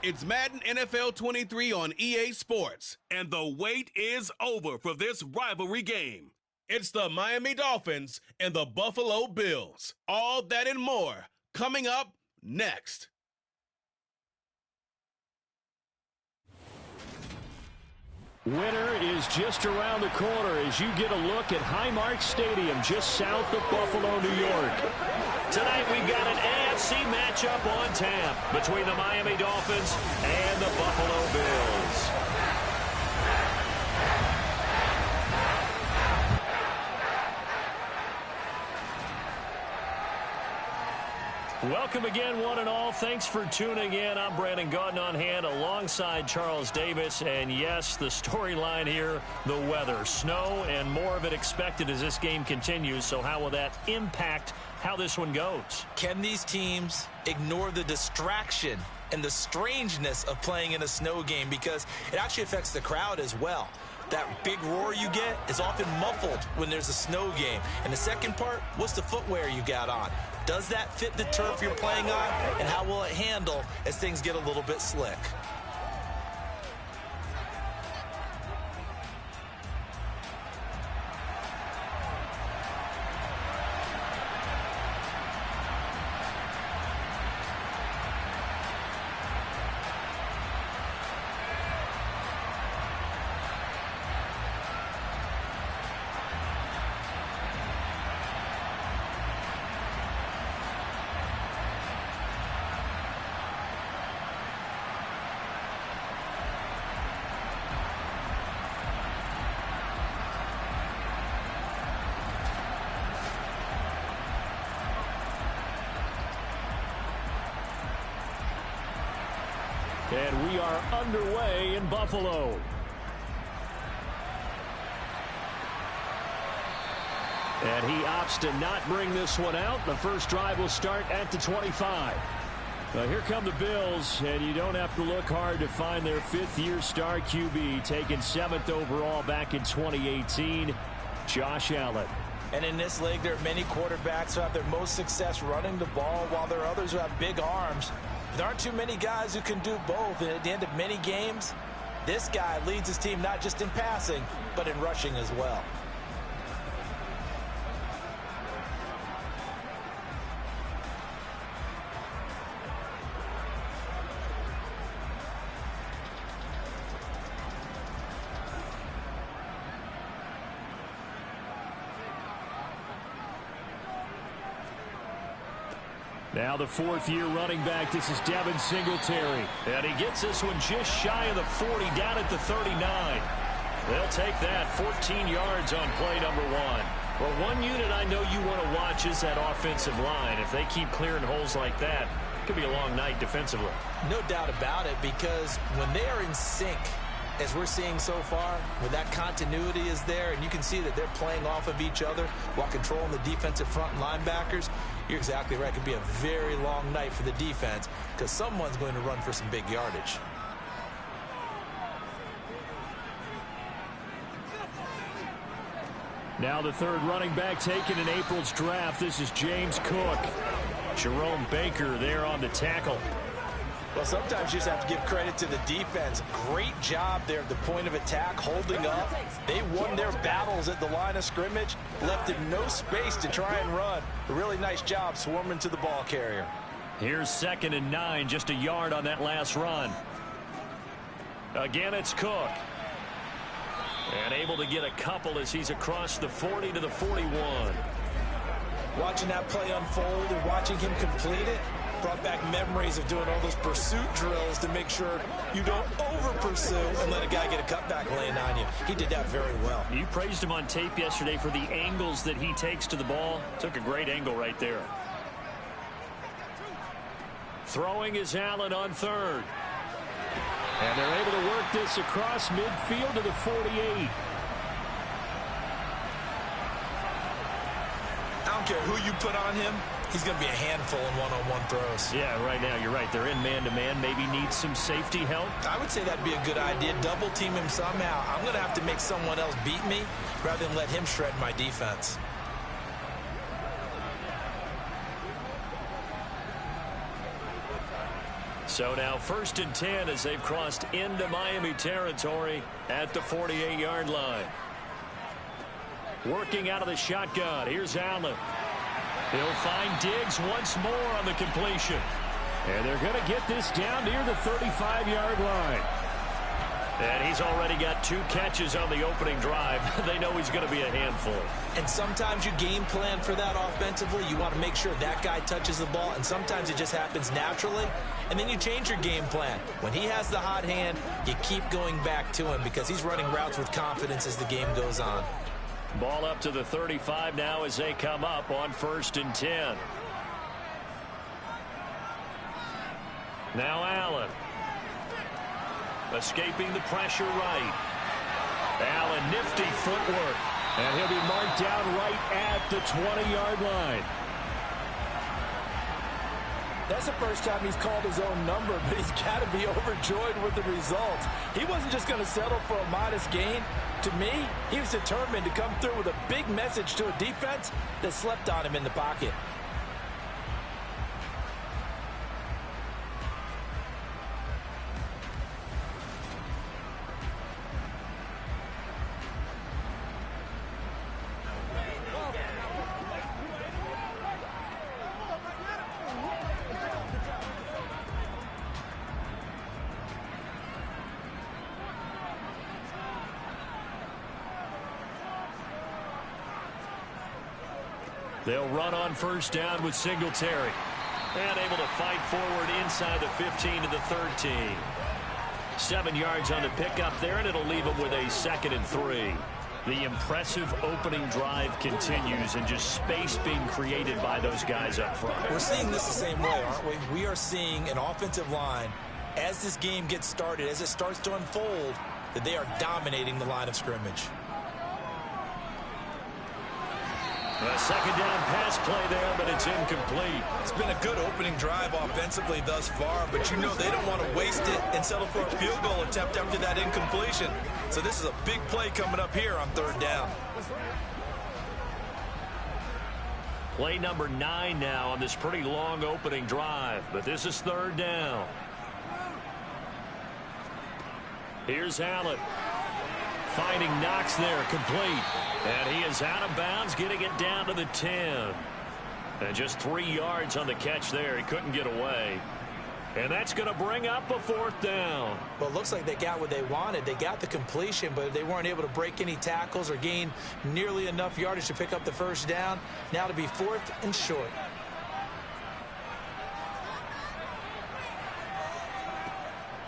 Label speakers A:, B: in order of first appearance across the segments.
A: It's Madden NFL 23 on EA Sports, and the wait is over for this rivalry game. It's the Miami Dolphins and the Buffalo Bills. All that and more coming up next.
B: Winter is just around the corner as you get a look at Highmark Stadium just south of Buffalo, New York. Tonight we've got an AFC matchup on tap between the Miami Dolphins and the Buffalo Bills. Welcome again, one and all. Thanks for tuning in. I'm Brandon Gautin on hand alongside Charles Davis. And yes, the storyline here, the weather. Snow and more of it expected as this game continues. So how will that impact how this one goes?
C: Can these teams ignore the distraction and the strangeness of playing in a snow game? Because it actually affects the crowd as well. That big roar you get is often muffled when there's a snow game. And the second part, what's the footwear you got on? Does that fit the turf you're playing on? And how will it handle as things get a little bit slick?
B: And we are underway in Buffalo. And he opts to not bring this one out. The first drive will start at the 25. Here come the Bills, and you don't have to look hard to find their fifth-year star QB, taken 7th overall back in 2018, Josh Allen.
C: And in this league, there are many quarterbacks who have their most success running the ball, while there are others who have big arms. There aren't too many guys who can do both, and at the end of many games, this guy leads his team not just in passing, but in rushing as well.
B: Now the fourth-year running back, this is Devin Singletary. And he gets this one just shy of the 40, down at the 39. They'll take that, 14 yards on play number one. Well, one unit I know you want to watch is that offensive line. If they keep clearing holes like that, it could be a long night defensively.
C: No doubt about it, because when they are in sync, as we're seeing so far, when that continuity is there, and you can see that they're playing off of each other while controlling the defensive front linebackers, you're exactly right. It could be a very long night for the defense because someone's going to run for some big yardage.
B: Now the third running back taken in April's draft. This is James Cook. Jerome Baker there on the tackle.
C: Well, sometimes you just have to give credit to the defense. Great job there at the point of attack, holding up. They won their battles at the line of scrimmage, left him no space to try and run. A really nice job swarming to the ball carrier.
B: Here's 2nd and 9, just a yard on that last run. Again, it's Cook. And able to get a couple as he's across the 40 to the 41.
C: Watching that play unfold and watching him complete it brought back memories of doing all those pursuit drills to make sure you don't over-pursue and let a guy get a cutback lane on you. He did that very well.
B: You praised him on tape yesterday for the angles that he takes to the ball. Took a great angle right there. Throwing is Allen on third. And they're able to work this across midfield to the 48.
C: I don't care who you put on him. He's going to be a handful in one-on-one throws.
B: Yeah, right now you're right. They're in man-to-man. Maybe needs some safety help.
C: I would say that'd be a good idea. Double team him somehow. I'm going to have to make someone else beat me rather than let him shred my defense.
B: So now 1st and 10 as they've crossed into Miami territory at the 48-yard line. Working out of the shotgun. Here's Allen. He'll find Diggs once more on the completion. And they're going to get this down near the 35-yard line. And he's already got 2 catches on the opening drive. They know he's going to be a handful.
C: And sometimes you game plan for that offensively. You want to make sure that guy touches the ball, and sometimes it just happens naturally. And then you change your game plan. When he has the hot hand, you keep going back to him because he's running routes with confidence as the game goes on.
B: Ball up to the 35 now as they come up on 1st and 10. Now Allen. Escaping the pressure right. Allen, nifty footwork. And he'll be marked down right at the 20-yard line.
D: That's the first time he's called his own number, but he's got to be overjoyed with the results. He wasn't just going to settle for a modest gain. To me, he was determined to come through with a big message to a defense that slept on him in the pocket.
B: They'll run on 1st down with Singletary. And able to fight forward inside the 15 to the 13. 7 yards on the pickup there, and it'll leave them with a 2nd and 3. The impressive opening drive continues, and just space being created by those guys up front.
C: We're seeing this the same way, aren't we? We are seeing an offensive line, as this game gets started, as it starts to unfold, that they are dominating the line of scrimmage.
B: A 2nd down pass play there, but it's incomplete.
C: It's been a good opening drive offensively thus far, but you know they don't want to waste it and settle for a field goal attempt after that incompletion. So this is a big play coming up here on 3rd down.
B: Play number 9 now on this pretty long opening drive, but this is 3rd down. Here's Allen. Finding Knox there, complete. And he is out of bounds, getting it down to the 10. And just 3 yards on the catch there. He couldn't get away. And that's going to bring up a 4th down.
C: Well, it looks like they got what they wanted. They got the completion, but they weren't able to break any tackles or gain nearly enough yardage to pick up the 1st down. Now to be 4th and short.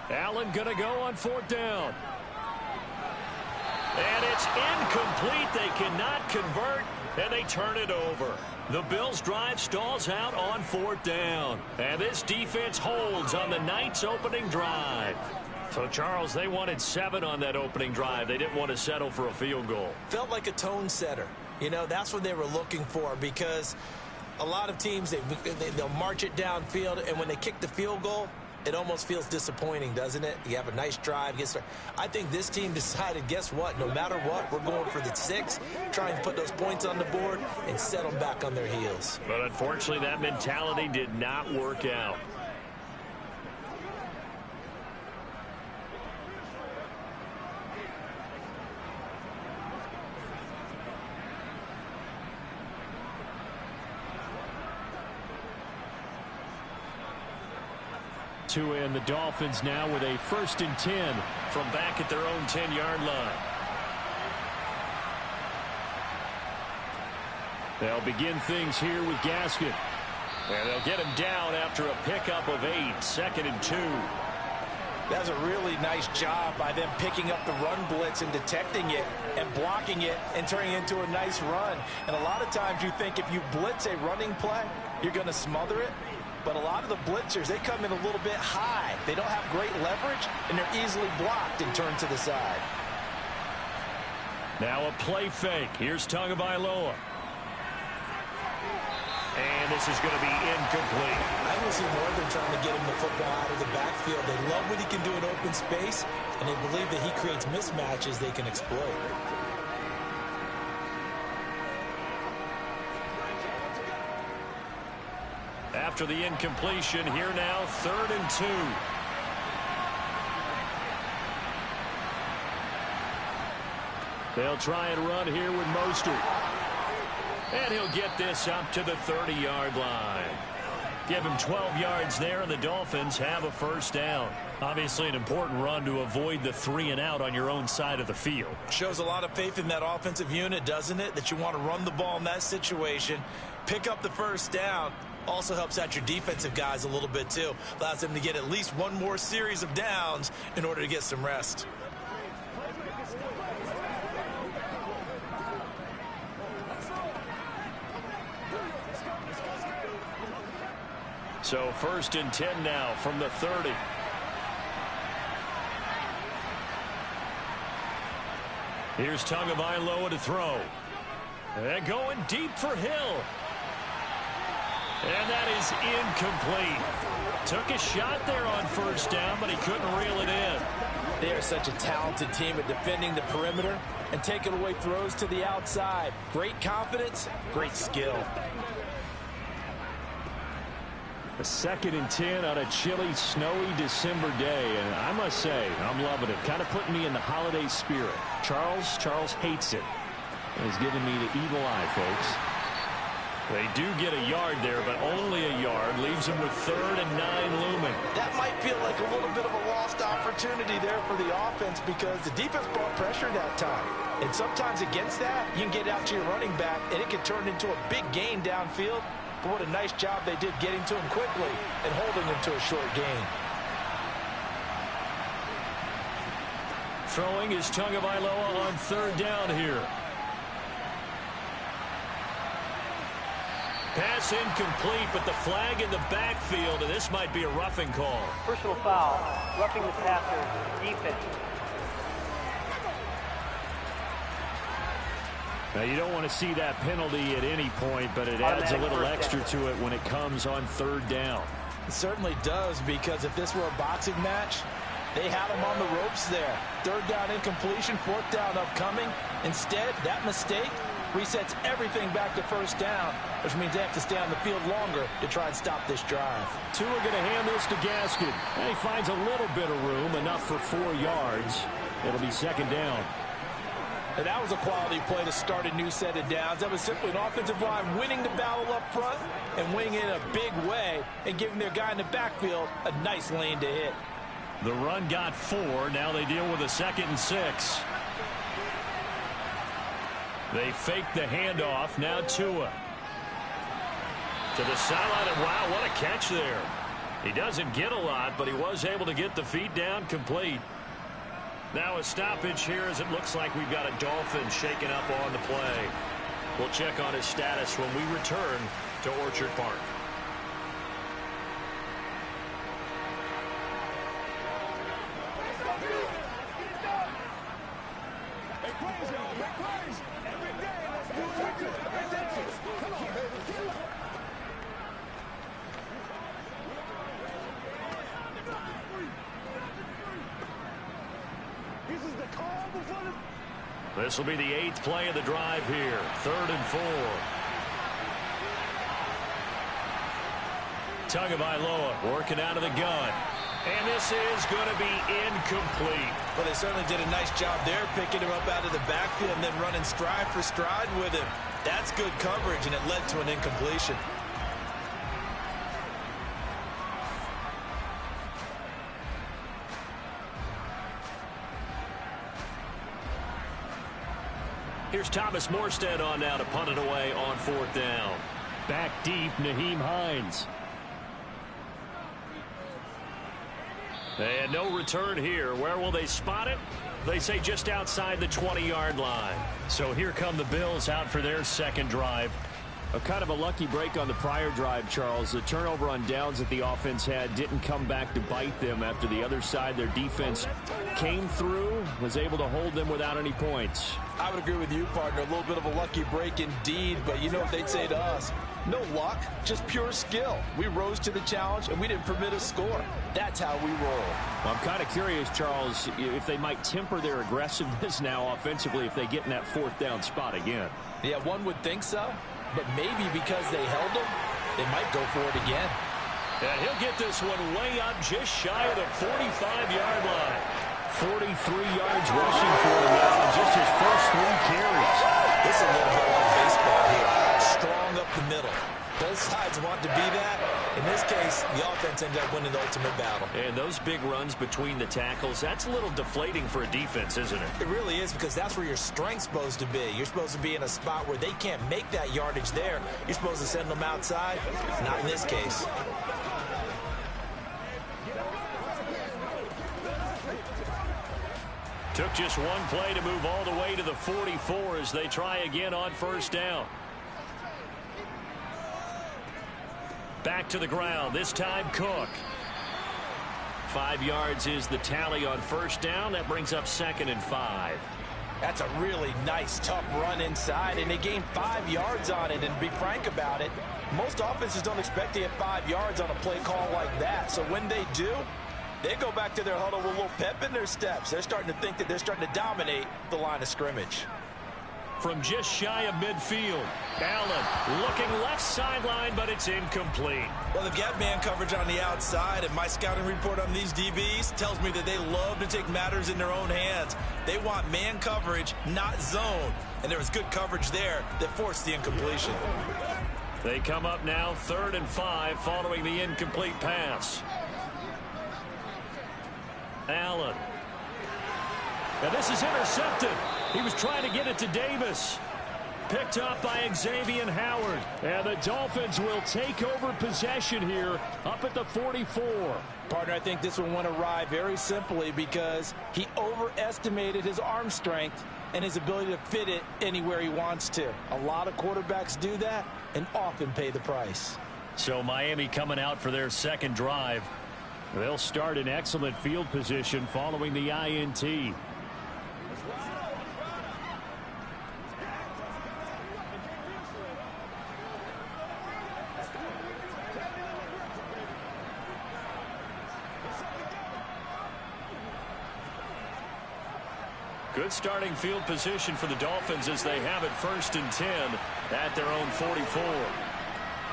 B: Allen going to go on 4th down. And it's incomplete. They cannot convert, and they turn it over. The Bills' drive stalls out on 4th down. And this defense holds on the night's opening drive. So, Charles, they wanted 7 on that opening drive. They didn't want to settle for a field goal.
C: Felt like a tone setter. You know, that's what they were looking for, because a lot of teams, they'll march it downfield, and when they kick the field goal, it almost feels disappointing, doesn't it? You have a nice drive. I think this team decided, guess what? No matter what, we're going for the 6, trying to put those points on the board and set them back on their heels.
B: But unfortunately, that mentality did not work out. To end the Dolphins now with a 1st and 10 from back at their own 10-yard line. They'll begin things here with Gaskin. And they'll get him down after a pickup of 8, 2nd and 2.
D: That's a really nice job by them picking up the run blitz and detecting it and blocking it and turning it into a nice run. And a lot of times you think if you blitz a running play, you're going to smother it. But a lot of the blitzers, they come in a little bit high. They don't have great leverage, and they're easily blocked and turned to the side.
B: Now a play fake. Here's Tagovailoa. And this is going to be incomplete.
C: I don't see more than trying to get him the football out of the backfield. They love what he can do in open space, and they believe that he creates mismatches they can exploit.
B: After the incompletion, here now, 3rd and 2. They'll try and run here with Mostert. And he'll get this up to the 30-yard line. Give him 12 yards there, and the Dolphins have a first down. Obviously an important run to avoid the 3 and out on your own side of the field.
C: Shows a lot of faith in that offensive unit, doesn't it? That you want to run the ball in that situation, pick up the first down. Also helps out your defensive guys a little bit, too. Allows them to get at least one more series of downs in order to get some rest.
B: So 1st and 10 now from the 30. Here's Tagovailoa to throw. And going deep for Hill. And that is incomplete. Took a shot there on first down, but he couldn't reel it in.
D: They are such a talented team at defending the perimeter and taking away throws to the outside. Great confidence, great skill.
B: A 2nd and 10 on a chilly, snowy December day, and I must say, I'm loving it. Kind of putting me in the holiday spirit. Charles hates it. He's giving me the evil eye, folks. They do get a yard there, but only a yard. Leaves them with 3rd and 9 looming.
D: That might feel like a little bit of a lost opportunity there for the offense because the defense brought pressure that time. And sometimes against that, you can get out to your running back, and it can turn into a big gain downfield. But what a nice job they did getting to him quickly and holding him to a short gain.
B: Throwing is Tagovailoa on 3rd down here. Pass incomplete, but the flag in the backfield, and this might be a roughing call.
E: Personal foul, roughing the passer, defense.
B: Now, you don't want to see that penalty at any point, but it adds a little extra to it when it comes on 3rd down.
D: It certainly does, because if this were a boxing match, they had him on the ropes there. 3rd down incompletion, 4th down upcoming. Instead, that mistake resets everything back to 1st down, which means they have to stay on the field longer to try and stop this drive.
B: Tua going to hand this to Gaskin. And he finds a little bit of room, enough for 4 yards. It'll be 2nd down.
D: And that was a quality play to start a new set of downs. That was simply an offensive line winning the battle up front and winning it in a big way and giving their guy in the backfield a nice lane to hit.
B: The run got 4. Now they deal with a 2nd and 6. They fake the handoff. Now Tua. To the sideline, and wow, what a catch there. He doesn't get a lot, but he was able to get the feet down complete. Now a stoppage here as it looks like we've got a Dolphin shaking up on the play. We'll check on his status when we return to Orchard Park. This will be the 8th play of the drive here. 3rd and 4. Tagovailoa working out of the gun. And this is going to be incomplete.
C: Well, they certainly did a nice job there, picking him up out of the backfield and then running stride for stride with him. That's good coverage, and it led to an incompletion.
B: Here's Thomas Morstead on now to punt it away on 4th down. Back deep, Nyheim Hines. And no return here. Where will they spot it? They say just outside the 20-yard line. So here come the Bills out for their 2nd drive. A kind of a lucky break on the prior drive, Charles. The turnover on downs that the offense had didn't come back to bite them after the other side. Their defense came through, was able to hold them without any points.
D: I would agree with you, partner. A little bit of a lucky break indeed, but you know what they'd say to us? No luck, just pure skill. We rose to the challenge, and we didn't permit a score. That's how we roll.
B: Well, I'm kind of curious, Charles, if they might temper their aggressiveness now offensively if they get in that 4th down spot again.
D: Yeah, one would think so. But maybe because they held them, they might go for it again.
B: And he'll get this one way up just shy of the 45-yard line. 43 yards rushing for him now in just his first 3 carries.
C: This is a little bit like baseball here. Strong up the middle. Both sides want to be that. In this case, the offense ended up winning the ultimate battle.
B: And those big runs between the tackles, that's a little deflating for a defense, isn't it?
C: It really is, because that's where your strength's supposed to be. You're supposed to be in a spot where they can't make that yardage there. You're supposed to send them outside. Not in this case.
B: Took just one play to move all the way to the 44 as they try again on first down. Back to the ground, this time Cook. 5 yards is the tally on first down. That brings up 2nd and 5.
D: That's a really nice, tough run inside, and they gained 5 yards on it. And to be frank about it, most offenses don't expect to get 5 yards on a play call like that. So when they do, they go back to their huddle with a little pep in their steps. They're starting to think that they're starting to dominate the line of scrimmage.
B: From just shy of midfield, Allen looking left sideline, but it's incomplete.
C: Well, they've got man coverage on the outside, and my scouting report on these DBs tells me that they love to take matters in their own hands. They want man coverage, not zone. And there was good coverage there that forced the incompletion.
B: They come up now 3rd and 5 following the incomplete pass. Allen. Now this is intercepted. He was trying to get it to Davis. Picked up by Xavier Howard. And the Dolphins will take over possession here up at the 44.
D: Partner, I think this one went awry very simply because he overestimated his arm strength and his ability to fit it anywhere he wants to. A lot of quarterbacks do that and often pay the price.
B: So Miami coming out for their second drive. They'll start in excellent field position following the INT. Good starting field position for the Dolphins as they have it 1st and 10 at their own 44.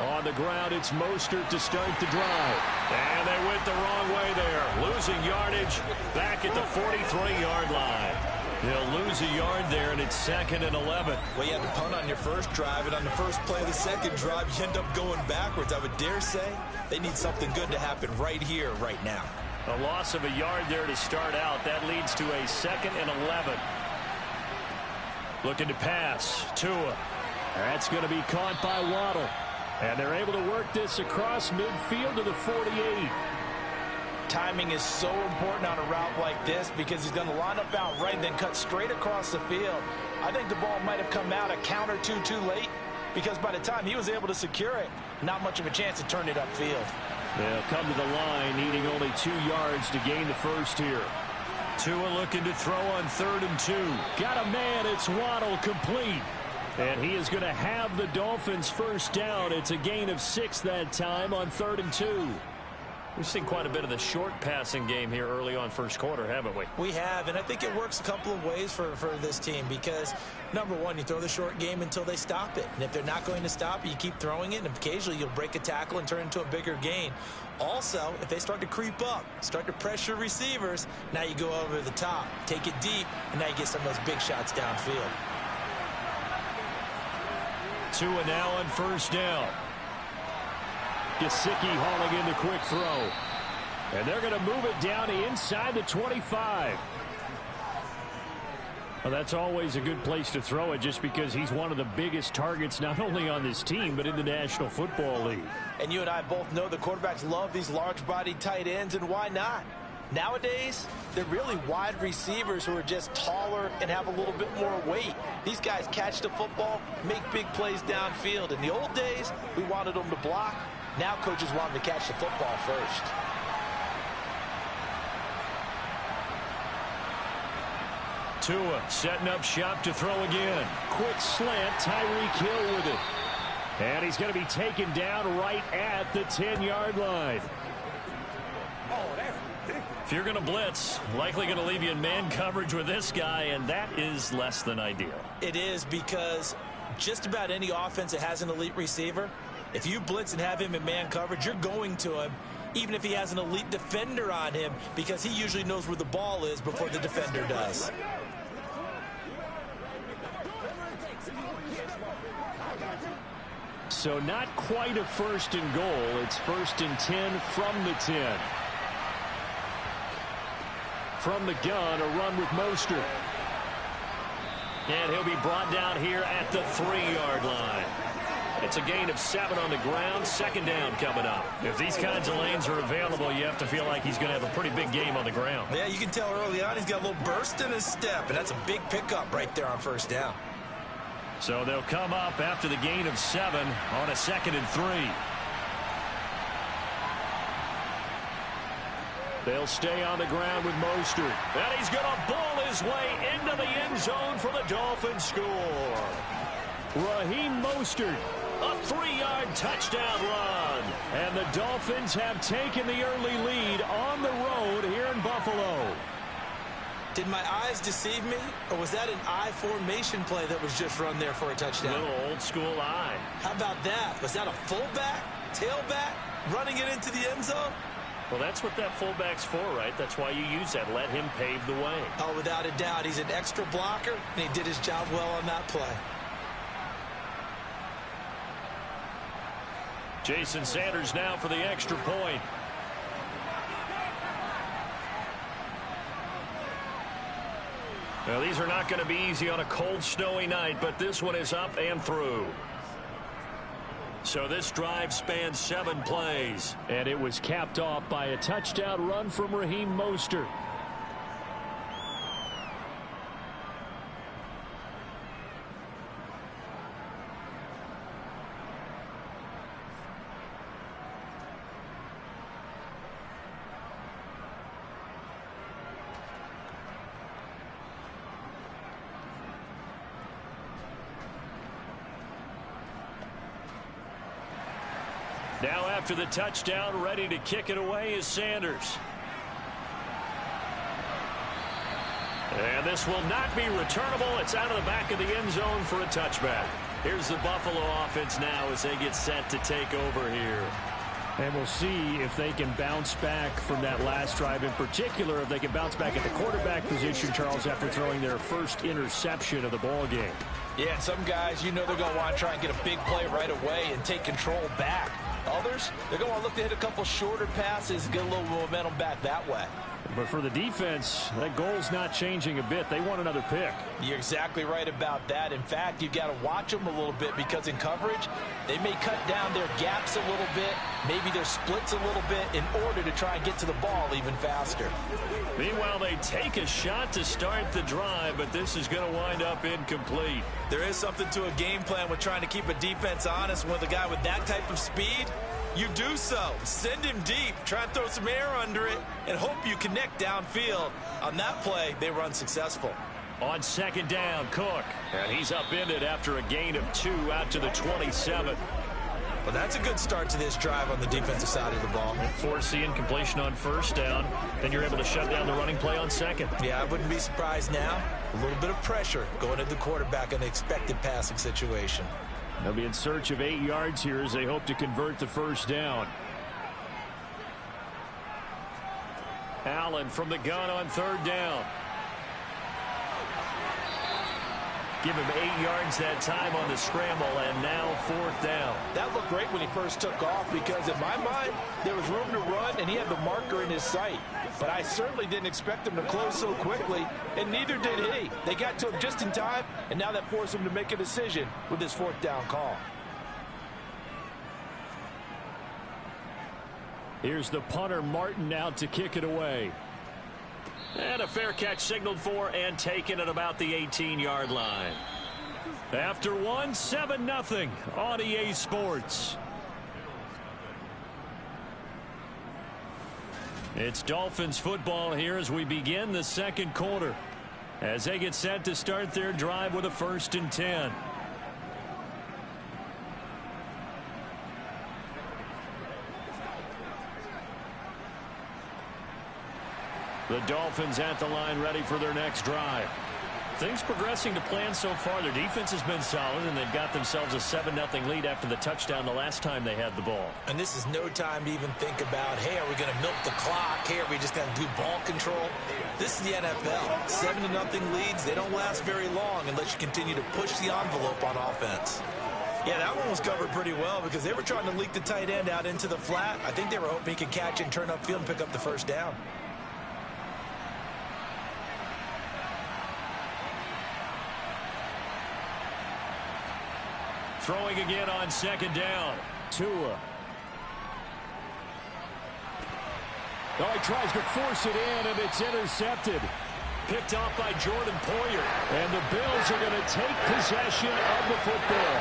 B: On the ground, it's Mostert to start the drive. And they went the wrong way there. Losing yardage back at the 43-yard line. They'll lose a yard there, and it's 2nd and 11.
C: Well, you had to punt on your first drive, and on the first play of the second drive, you end up going backwards. I would dare say they need something good to happen right here, right now.
B: A loss of a yard there to start out. That leads to a 2nd and 11. Looking to pass. Tua. That's going to be caught by Waddle. And they're able to work this across midfield to the 48.
D: Timing is so important on a route like this because he's going to line up out right and then cut straight across the field. I think the ball might have come out a count or two too late because by the time he was able to secure it, not much of a chance to turn it upfield.
B: They'll come to the line needing only 2 yards to gain the first here. Tua looking to throw on 3rd and 2. Got a man. It's Waddle, complete. And he is going to have the Dolphins first down. It's a gain of 6 that time on 3rd and 2. We've seen quite a bit of the short passing game here early on first quarter, haven't we?
C: We have, and I think it works a couple of ways for this team because, number one, you throw the short game until they stop it. And if they're not going to stop it, you keep throwing it, and occasionally you'll break a tackle and turn it into a bigger gain. Also, if they start to creep up, start to pressure receivers, now you go over the top, take it deep, and now you get some of those big shots downfield.
B: Tua now on first down. Gesicki hauling in the quick throw. And they're going to move it down to inside the 25. Well, that's always a good place to throw it just because he's one of the biggest targets not only on this team but in the National Football League.
D: And you and I both know the quarterbacks love these large-bodied tight ends, and why not? Nowadays, they're really wide receivers who are just taller and have a little bit more weight. These guys catch the football, make big plays downfield. In the old days, we wanted them to block. Now coaches want them to catch the football first.
B: Tua setting up shop to throw again. Quick slant, Tyreek Hill with it. And he's going to be taken down right at the 10-yard line. If you're going to blitz, likely going to leave you in man coverage with this guy, and that is less than ideal.
C: It is because just about any offense that has an elite receiver, If you blitz and have him in man coverage, you're going to him, even if he has an elite defender on him, because he usually knows where the ball is before the defender does.
B: So not quite a 1st and goal. It's 1st and 10 from the 10. From the gun, a run with Mostert. And he'll be brought down here at the 3-yard line. It's a gain of 7 on the ground. 2nd down coming up. If these kinds of lanes are available, you have to feel like he's going to have a pretty big game on the ground.
C: Yeah, you can tell early on he's got a little burst in his step, and that's a big pickup right there on 1st down.
B: So they'll come up after the gain of 7 on a 2nd and 3. They'll stay on the ground with Mostert. And he's going to ball his way into the end zone for the Dolphins score. Raheem Mostert, a 3-yard touchdown run. And the Dolphins have taken the early lead on the road here in Buffalo.
C: Did my eyes deceive me, or was that an I formation play that was just run there for a touchdown?
B: A little old school eye.
C: How about that? Was that a fullback, tailback, running it into the end zone?
B: Well, that's what that fullback's for, right? That's why you use that. Let him pave the way.
C: Oh, without a doubt. He's an extra blocker, and he did his job well on that play.
B: Jason Sanders now for the extra point. Well, these are not going to be easy on a cold, snowy night, but this one is up and through. So this drive spans 7 plays. And it was capped off by a touchdown run from Raheem Mostert. Now after the touchdown, ready to kick it away is Sanders. And this will not be returnable. It's out of the back of the end zone for a touchback. Here's the Buffalo offense now as they get set to take over here. And we'll see if they can bounce back from that last drive, in particular if they can bounce back at the quarterback position, Charles, after throwing their first interception of the ball game.
D: Yeah, and some guys, you know they're going to want to try and get a big play right away and take control back. Others, they're going to look to hit a couple shorter passes, get a little momentum back that way.
B: But for the defense, that goal's not changing a bit. They want another pick.
D: You're exactly right about that. In fact, you've got to watch them a little bit because in coverage, they may cut down their gaps a little bit, maybe their splits a little bit in order to try and get to the ball even faster.
B: Meanwhile, they take a shot to start the drive, but this is going to wind up incomplete.
C: There is something to a game plan with trying to keep a defense honest. With a guy with that type of speed, you do so. Send him deep. Try and throw some air under it and hope you connect downfield. On that play, they were unsuccessful.
B: On 2nd down, Cook. And he's upended after a gain of 2 out to the 27.
C: Well, that's a good start to this drive on the defensive side of the ball.
B: Force the incompletion on 1st down. Then you're able to shut down the running play on 2nd.
C: Yeah, I wouldn't be surprised now. A little bit of pressure going at the quarterback in the expected passing situation.
B: They'll be in search of 8 yards here as they hope to convert the 1st down. Allen from the gun on 3rd down. Give him 8 yards that time on the scramble, and now 4th down.
D: That looked great when he first took off because in my mind, there was room to run and he had the marker in his sight. But I certainly didn't expect him to close so quickly, and neither did he. They got to him just in time, and now that forced him to make a decision with his 4th down call.
B: Here's the punter, Martin, out to kick it away. And a fair catch signaled for and taken at about the 18-yard line. After one, 7-0 on EA Sports. It's Dolphins football here as we begin the 2nd quarter, as they get set to start their drive with a 1st and 10. The Dolphins at the line ready for their next drive. Things progressing to plan so far. Their defense has been solid, and they've got themselves a 7-0 lead after the touchdown the last time they had the ball.
C: And this is no time to even think about, hey, are we going to milk the clock? Hey, are we just going to do ball control? This is the NFL. 7-0 leads, they don't last very long unless you continue to push the envelope on offense. Yeah, that one was covered pretty well because they were trying to leak the tight end out into the flat. I think they were hoping he could catch it and turn upfield and pick up the first down.
B: Throwing again on second down. Tua. Oh, he tries to force it in, and it's intercepted. Picked off by Jordan Poyer. And the Bills are going to take possession of the football.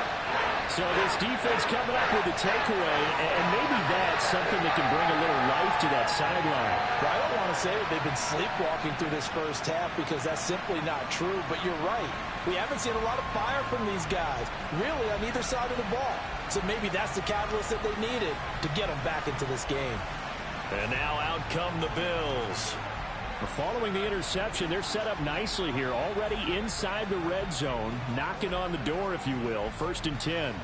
B: So this defense coming up with a takeaway, and maybe that's something that can bring a little life to that sideline.
D: Well, I don't want to say that they've been sleepwalking through this first half because that's simply not true, but you're right. We haven't seen a lot of fire from these guys, really, on either side of the ball. So maybe that's the catalyst that they needed to get them back into this game.
B: And now out come the Bills. Following the interception, they're set up nicely here, already inside the red zone, knocking on the door, if you will. 1st and 10.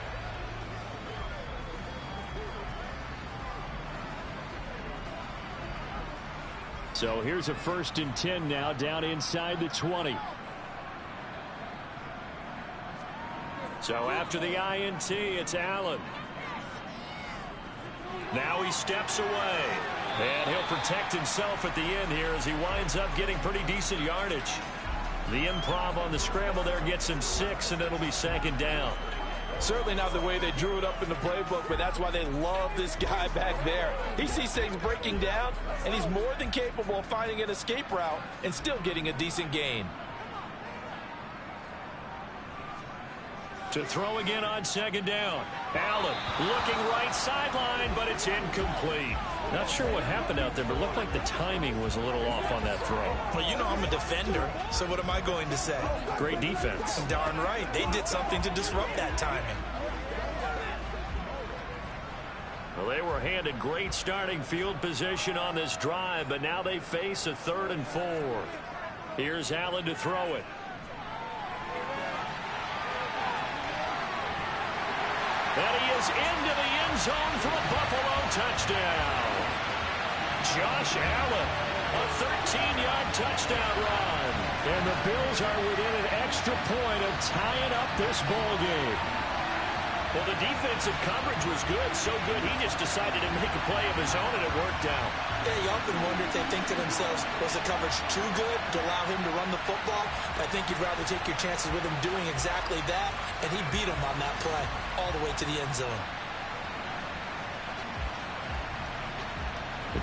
B: So here's a 1st and 10 now, down inside the 20. So after the INT, it's Allen. Now he steps away. And he'll protect himself at the end here as he winds up getting pretty decent yardage. The improv on the scramble there gets him 6, and it'll be 2nd down.
D: Certainly not the way they drew it up in the playbook, but that's why they love this guy back there. He sees things breaking down, and he's more than capable of finding an escape route and still getting a decent gain.
B: To throw again on 2nd down. Allen looking right sideline, but it's incomplete. Not sure what happened out there, but it looked like the timing was a little off on that throw.
C: Well, you know I'm a defender, so what am I going to say?
B: Great defense.
C: Darn right. They did something to disrupt that timing.
B: Well, they were handed great starting field position on this drive, but now they face a 3rd and 4. Here's Allen to throw it. And he is into the end zone for a Buffalo touchdown. Josh Allen, a 13-yard touchdown run. And the Bills are within an extra point of tying up this ball game. Well, the defensive coverage was good, so good he just decided to make a play of his own, and it worked out.
C: Yeah, you often wonder if they think to themselves, was the coverage too good to allow him to run the football? I think you'd rather take your chances with him doing exactly that, and he beat him on that play all the way to the end zone.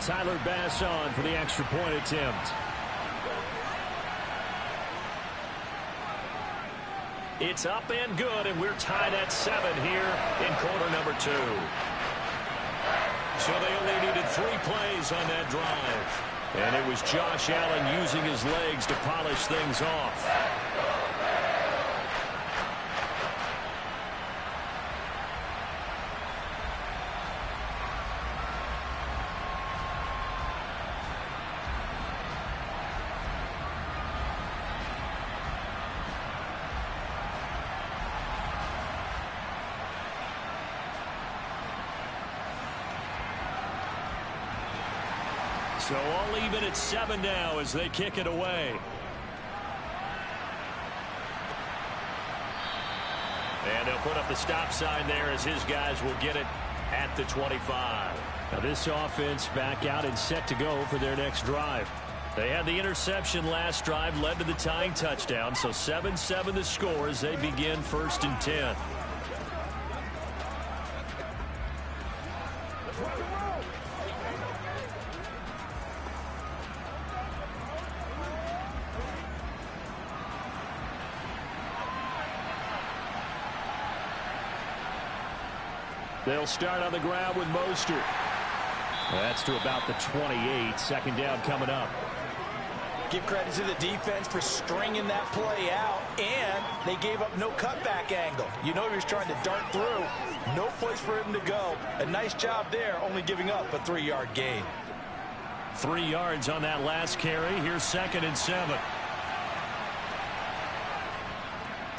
B: Tyler Bass on for the extra point attempt. It's up and good, and we're tied at 7 here in quarter number 2. So they only needed 3 plays on that drive. And it was Josh Allen using his legs to polish things off. So all even at 7 now as they kick it away. And they'll put up the stop sign there as his guys will get it at the 25. Now this offense back out and set to go for their next drive. They had the interception last drive, led to the tying touchdown. So 7-7 the score as they begin 1st and 10. They'll start on the ground with Mostert. That's to about the 28. 2nd down coming up.
D: Give credit to the defense for stringing that play out, and they gave up no cutback angle. You know he was trying to dart through. No place for him to go. A nice job there, only giving up a 3-yard gain.
B: 3 yards on that last carry. Here's 2nd and 7.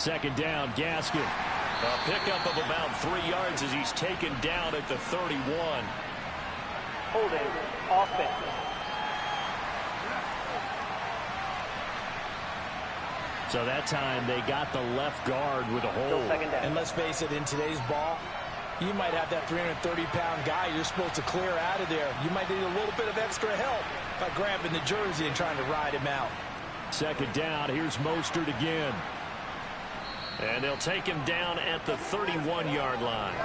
B: Second down, Gaskin. A pickup of about 3 yards as he's taken down at the 31.
E: Holding offense.
B: So that time they got the left guard with a hold.
D: And let's face it, in today's ball, you might have that 330-pound guy you're supposed to clear out of there. You might need a little bit of extra help by grabbing the jersey and trying to ride him out.
B: Second down, here's Mostert again. And they'll take him down at the 31-yard line.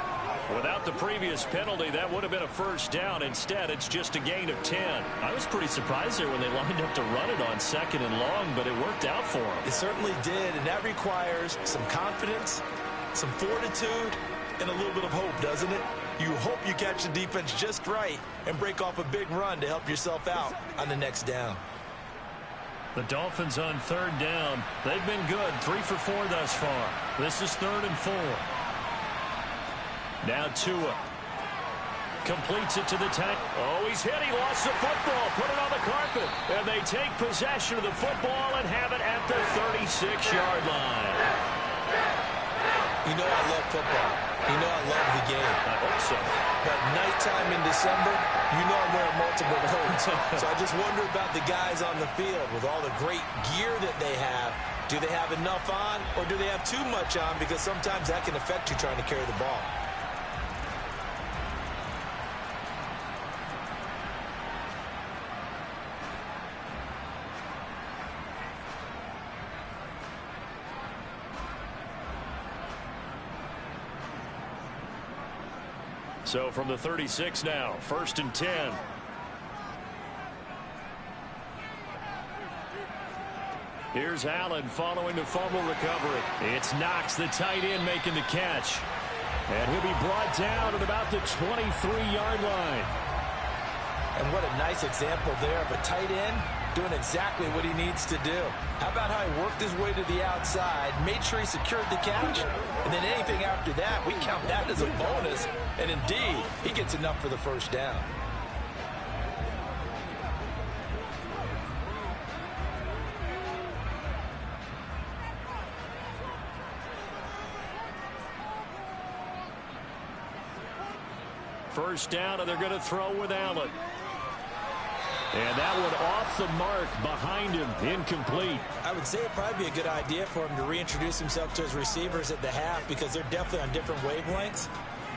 B: Without the previous penalty, that would have been a first down. Instead, it's just a gain of 10. I was pretty surprised there when they lined up to run it on second and long, but it worked out for them.
C: It certainly did, and that requires some confidence, some fortitude, and a little bit of hope, doesn't it? You hope you catch the defense just right and break off a big run to help yourself out on the next down.
B: The Dolphins on third down. They've been good, 3 for 4 thus far. This is 3rd and 4. Now Tua completes it to the tank. Oh, he's hit. He lost the football. Put it on the carpet. And they take possession of the football and have it at the 36-yard line.
C: You know I love football. You know I love the game.
B: I hope so.
C: But nighttime in December, you know I'm wearing multiple coats. So I just wonder about the guys on the field with all the great gear that they have. Do they have enough on, or do they have too much on? Because sometimes that can affect you trying to carry the ball.
B: So from the 36 now, 1st and 10. Here's Allen following the fumble recovery. It's Knox, the tight end, making the catch. And he'll be brought down at about the 23-yard line.
D: And what a nice example there of a tight end doing exactly what he needs to do. How about how he worked his way to the outside, made sure he secured the catch, and then anything after that, we count that as a bonus. And indeed, he gets enough for the first down.
B: First down, and they're going to throw with Allen. And that one off the mark behind him, incomplete.
C: I would say it'd probably be a good idea for him to reintroduce himself to his receivers at the half because they're definitely on different wavelengths.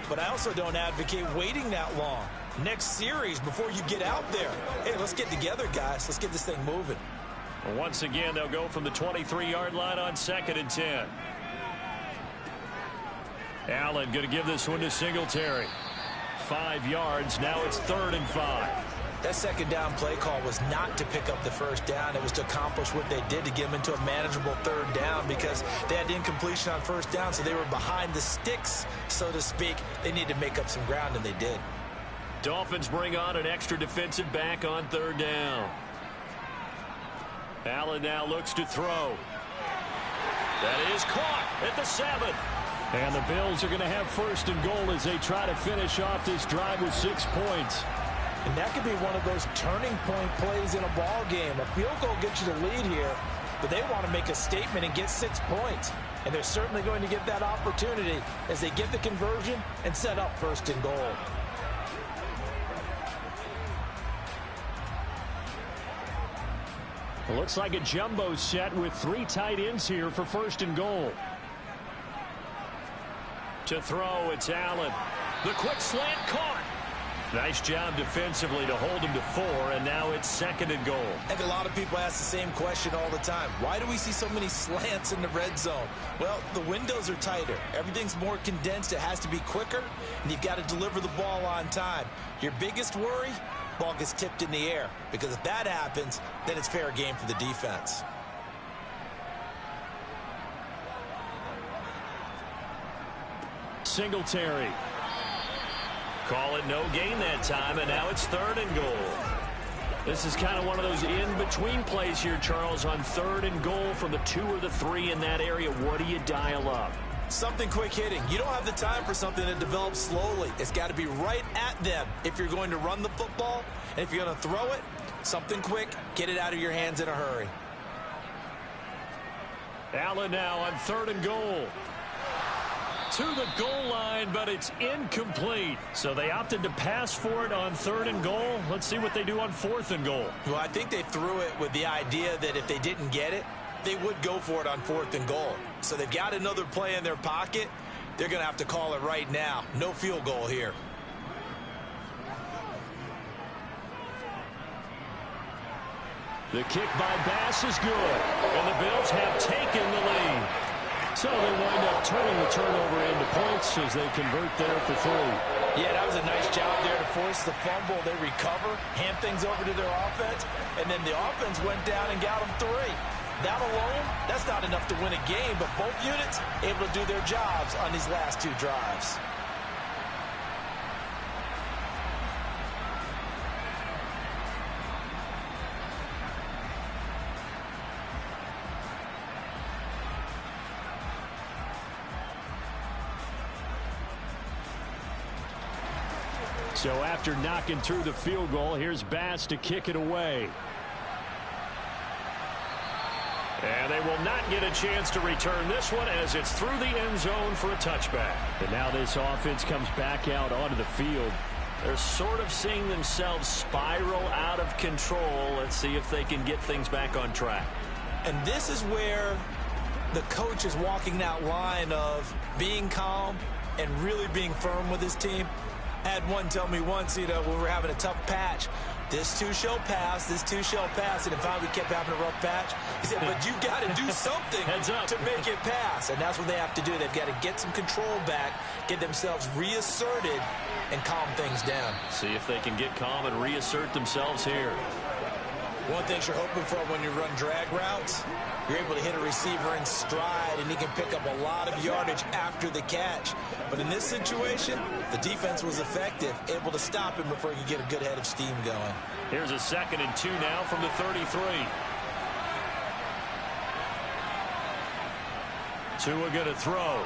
C: But I also don't advocate waiting that long. Next series before you get out there. Hey, let's get together, guys. Let's get this thing moving.
B: Once again, they'll go from the 23-yard line on 2nd and 10. Allen going to give this one to Singletary. 5 yards. Now it's 3rd and 5.
C: That second down play call was not to pick up the first down. It was to accomplish what they did to get them into a manageable 3rd down because they had incompletion on first down, so they were behind the sticks, so to speak. They needed to make up some ground, and they did.
B: Dolphins bring on an extra defensive back on 3rd down. Allen now looks to throw. That is caught at the 7. And the Bills are going to have 1st and goal as they try to finish off this drive with 6 points.
D: And that could be one of those turning point plays in a ball game. A field goal gets you the lead here, but they want to make a statement and get 6 points. And they're certainly going to get that opportunity as they get the conversion and set up 1st and goal.
B: It looks like a jumbo set with 3 tight ends here for 1st and goal. To throw, it's Allen. The quick slant caught. Nice job defensively to hold him to 4, and now it's 2nd and goal.
C: I think a lot of people ask the same question all the time. Why do we see so many slants in the red zone? Well, the windows are tighter. Everything's more condensed. It has to be quicker, and you've got to deliver the ball on time. Your biggest worry, ball gets tipped in the air, because if that happens, then it's fair game for the defense.
B: Singletary. Call it no gain that time, and now it's 3rd and goal. This is kind of one of those in-between plays here, Charles, on 3rd and goal from the 2 or the 3 in that area. What do you dial up?
C: Something quick hitting. You don't have the time for something that develops slowly. It's got to be right at them if you're going to run the football. And if you're going to throw it, something quick, get it out of your hands in a hurry.
B: Allen now on 3rd and goal. To the goal line, but it's incomplete. So they opted to pass for it on 3rd and goal. Let's see what they do on 4th and goal.
C: Well, I think they threw it with the idea that if they didn't get it, they would go for it on 4th and goal. So they've got another play in their pocket. They're going to have to call it right now. No field goal here.
B: The kick by Bass is good, and the Bills have taken the lead. So they wind up turning the turnover into points as they convert there for 3.
D: Yeah, that was a nice job there to force the fumble. They recover, hand things over to their offense, and then the offense went down and got them 3. That alone, that's not enough to win a game, but both units able to do their jobs on these last 2 drives.
B: So after knocking through the field goal, here's Bass to kick it away. And they will not get a chance to return this one as it's through the end zone for a touchback. And now this offense comes back out onto the field. They're sort of seeing themselves spiral out of control. Let's see if they can get things back on track.
C: And this is where the coach is walking that line of being calm and really being firm with his team. I had one tell me once, when we were having a tough patch, this too shall pass, this too shall pass, and finally we kept having a rough patch. He said, but you got to do something to make it pass, and that's what they have to do. They've got to get some control back, get themselves reasserted, and calm things down.
B: See if they can get calm and reassert themselves here.
C: One thing you're hoping for when you run drag routes, you're able to hit a receiver in stride, and he can pick up a lot of yardage after the catch. But in this situation, the defense was effective, able to stop him before he could get a good head of steam going.
B: Here's a 2nd and 2 now from the 33. Tua going to throw.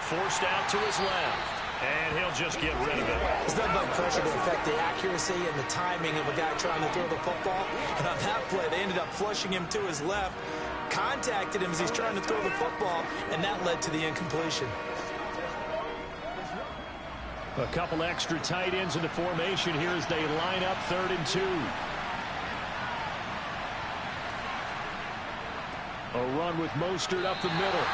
B: Forced out to his left. And he'll just get rid of it.
C: There's nothing but pressure to affect the accuracy and the timing of a guy trying to throw the football. And on that play, they ended up flushing him to his left, contacted him as he's trying to throw the football, and that led to the incompletion.
B: A couple extra tight ends in the formation here as they line up 3rd and 2. A run with Mostert up the middle.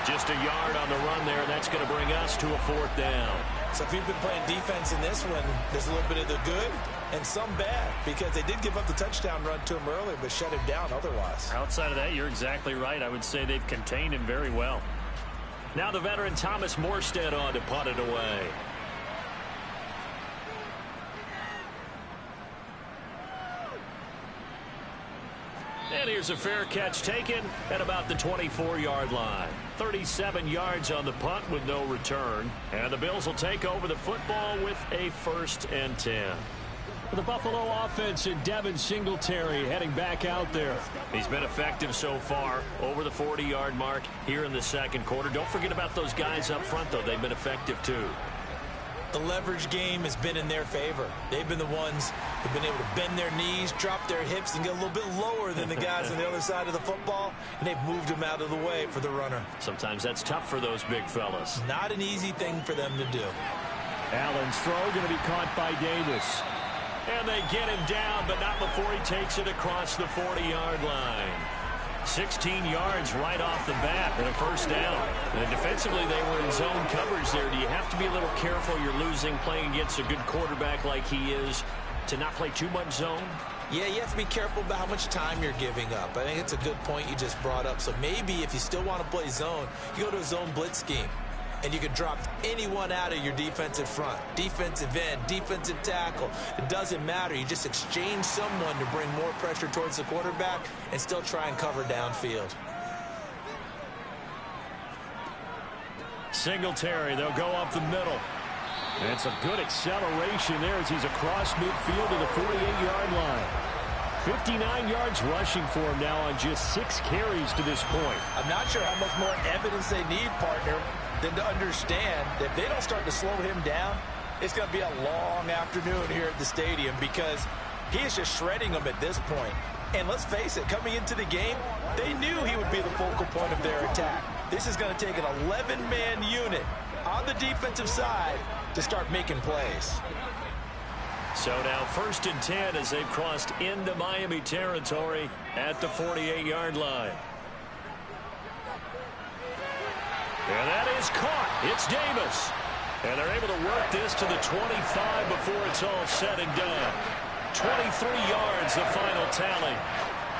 B: Just a yard on the run there. That's going to bring us to a 4th down.
C: So if you've been playing defense in this one, there's a little bit of the good and some bad, because they did give up the touchdown run to him earlier, but shut him down otherwise.
B: Outside of that, you're exactly right. I would say they've contained him very well. Now the veteran Thomas Morstead on to punt it away. And here's a fair catch taken at about the 24-yard line. 37 yards on the punt with no return. And the Bills will take over the football with a 1st and 10. For the Buffalo offense and Devin Singletary heading back out there. He's been effective so far, over the 40-yard mark here in the 2nd quarter. Don't forget about those guys up front, though. They've been effective, too.
C: The leverage game has been in their favor. They've been the ones who've been able to bend their knees, drop their hips, and get a little bit lower than the guys on the other side of the football, and they've moved them out of the way for the runner.
B: Sometimes that's tough for those big fellas.
C: Not an easy thing for them to do.
B: Allen's throw going to be caught by Davis. And they get him down, but not before he takes it across the 40-yard line. 16 yards right off the bat and a 1st down. And defensively, they were in zone coverage there. Do you have to be a little careful? You're losing, playing against a good quarterback like he is, to not play too much zone?
C: Yeah, you have to be careful about how much time you're giving up. I think it's a good point you just brought up. So maybe if you still want to play zone, you go to a zone blitz scheme. And you can drop anyone out of your defensive front, defensive end, defensive tackle. It doesn't matter. You just exchange someone to bring more pressure towards the quarterback and still try and cover downfield.
B: Singletary, they'll go up the middle. And some good acceleration there as he's across midfield to the 48-yard line. 59 yards rushing for him now on just 6 carries to this point.
D: I'm not sure how much more evidence they need, partner, than to understand that if they don't start to slow him down, it's going to be a long afternoon here at the stadium, because he is just shredding them at this point. And let's face it, coming into the game, they knew he would be the focal point of their attack. This is going to take an 11-man unit on the defensive side to start making plays.
B: So now 1st and 10 as they've crossed into Miami territory at the 48-yard line. And that is caught. It's Davis. And they're able to work this to the 25 before it's all said and done. 23 yards, the final tally.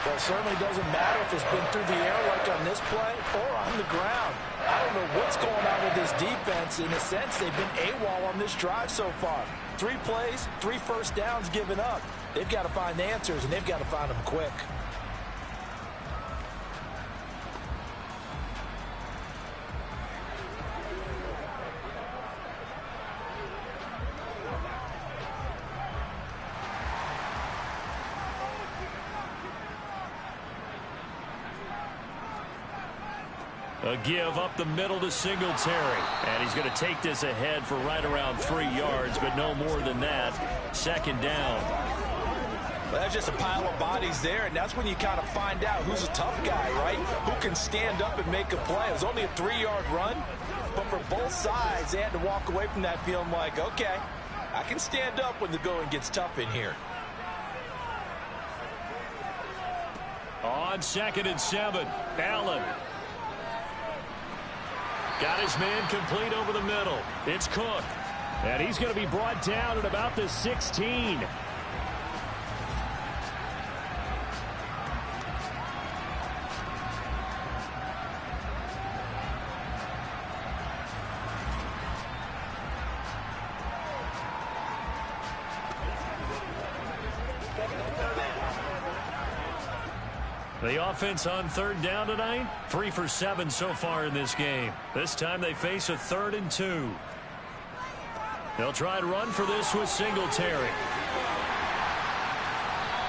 D: Well, it certainly doesn't matter if it's been through the air like on this play or on the ground. I don't know what's going on with this defense. In a sense, they've been AWOL on this drive so far. 3 plays, 3 first downs given up. They've got to find answers, and they've got to find them quick.
B: A give up the middle to Singletary. And he's going to take this ahead for right around 3 yards, but no more than that. 2nd down.
D: Well, that's just a pile of bodies there, and that's when you kind of find out who's a tough guy, right? Who can stand up and make a play. It was only a 3-yard run, but for both sides, they had to walk away from that feeling like, okay, I can stand up when the going gets tough in here.
B: On 2nd and 7, Allen. Got his man complete over the middle. It's Cook. And he's going to be brought down at about the 16. The offense on 3rd down tonight, 3 for 7 so far in this game. This time they face a 3rd and 2. They'll try and run for this with Singletary.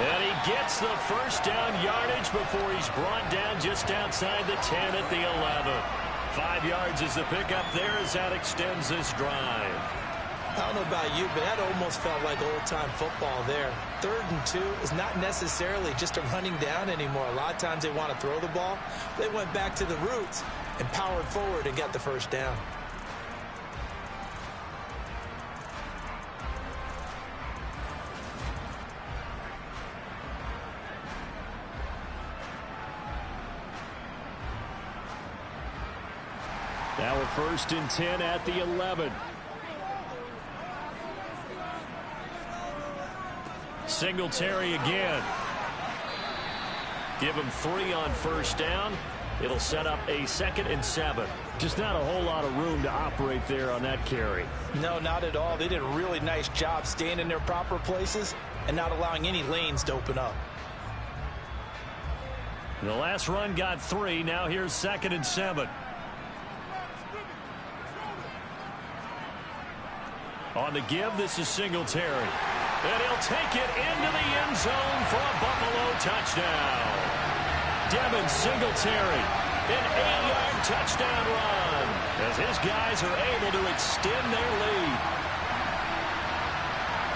B: And he gets the first down yardage before he's brought down just outside the 10 at the 11. 5 yards is the pickup there as that extends this drive.
C: I don't know about you, but that almost felt like old-time football there. 3rd and 2 is not necessarily just a running down anymore. A lot of times they want to throw the ball. They went back to the roots and powered forward and got the first down.
B: Now a 1st and 10 at the 11. Singletary again. Give him 3 on 1st down. It'll set up a 2nd and 7. Just not a whole lot of room to operate there on that carry.
D: No, not at all. They did a really nice job staying in their proper places and not allowing any lanes to open up.
B: The last run got 3. Now here's 2nd and 7. On the give, this is Singletary. And he'll take it into the end zone for a Buffalo touchdown. Devin Singletary, an 8-yard touchdown run as his guys are able to extend their lead.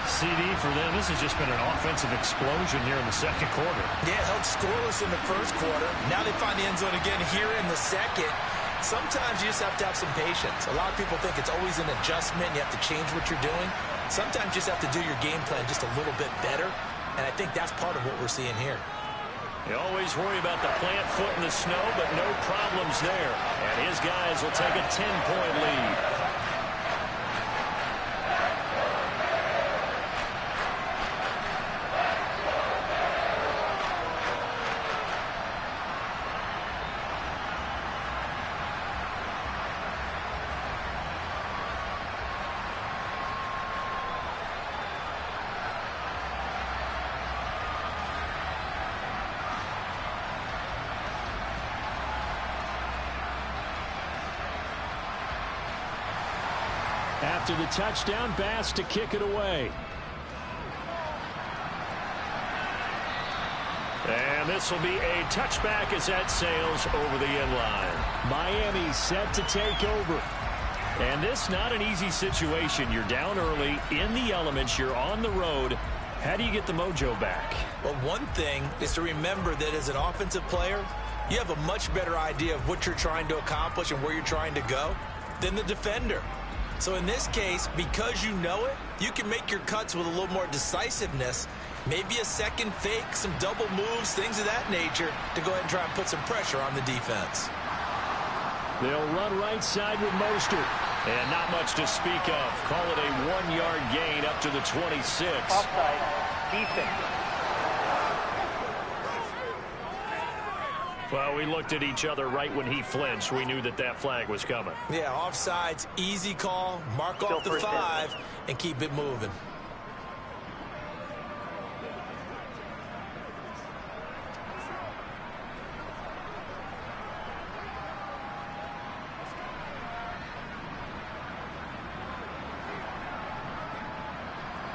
B: CD for them, this has just been an offensive explosion here in the 2nd quarter.
C: Yeah, held scoreless in the 1st quarter. Now they find the end zone again here in the 2nd. Sometimes you just have to have some patience. A lot of people think it's always an adjustment. You have to change what you're doing. Sometimes you just have to do your game plan just a little bit better, and I think that's part of what we're seeing here.
B: You always worry about the plant foot in the snow, but no problems there. And his guys will take a 10-point lead. After the touchdown, Bass to kick it away. And this will be a touchback as that sails over the end line. Miami set to take over. And this not an easy situation. You're down early in the elements. You're on the road. How do you get the mojo back?
C: Well, one thing is to remember that as an offensive player, you have a much better idea of what you're trying to accomplish and where you're trying to go than the defender. So in this case, because you know it, you can make your cuts with a little more decisiveness, maybe a second fake, some double moves, things of that nature, to go ahead and try and put some pressure on the defense.
B: They'll run right side with Mostert. And not much to speak of. Call it a 1-yard gain up to the 26.
E: Offside. Defense.
B: Well, we looked at each other right when he flinched. We knew that that flag was coming.
C: Yeah, offsides, easy call, mark off the 5, and keep it moving.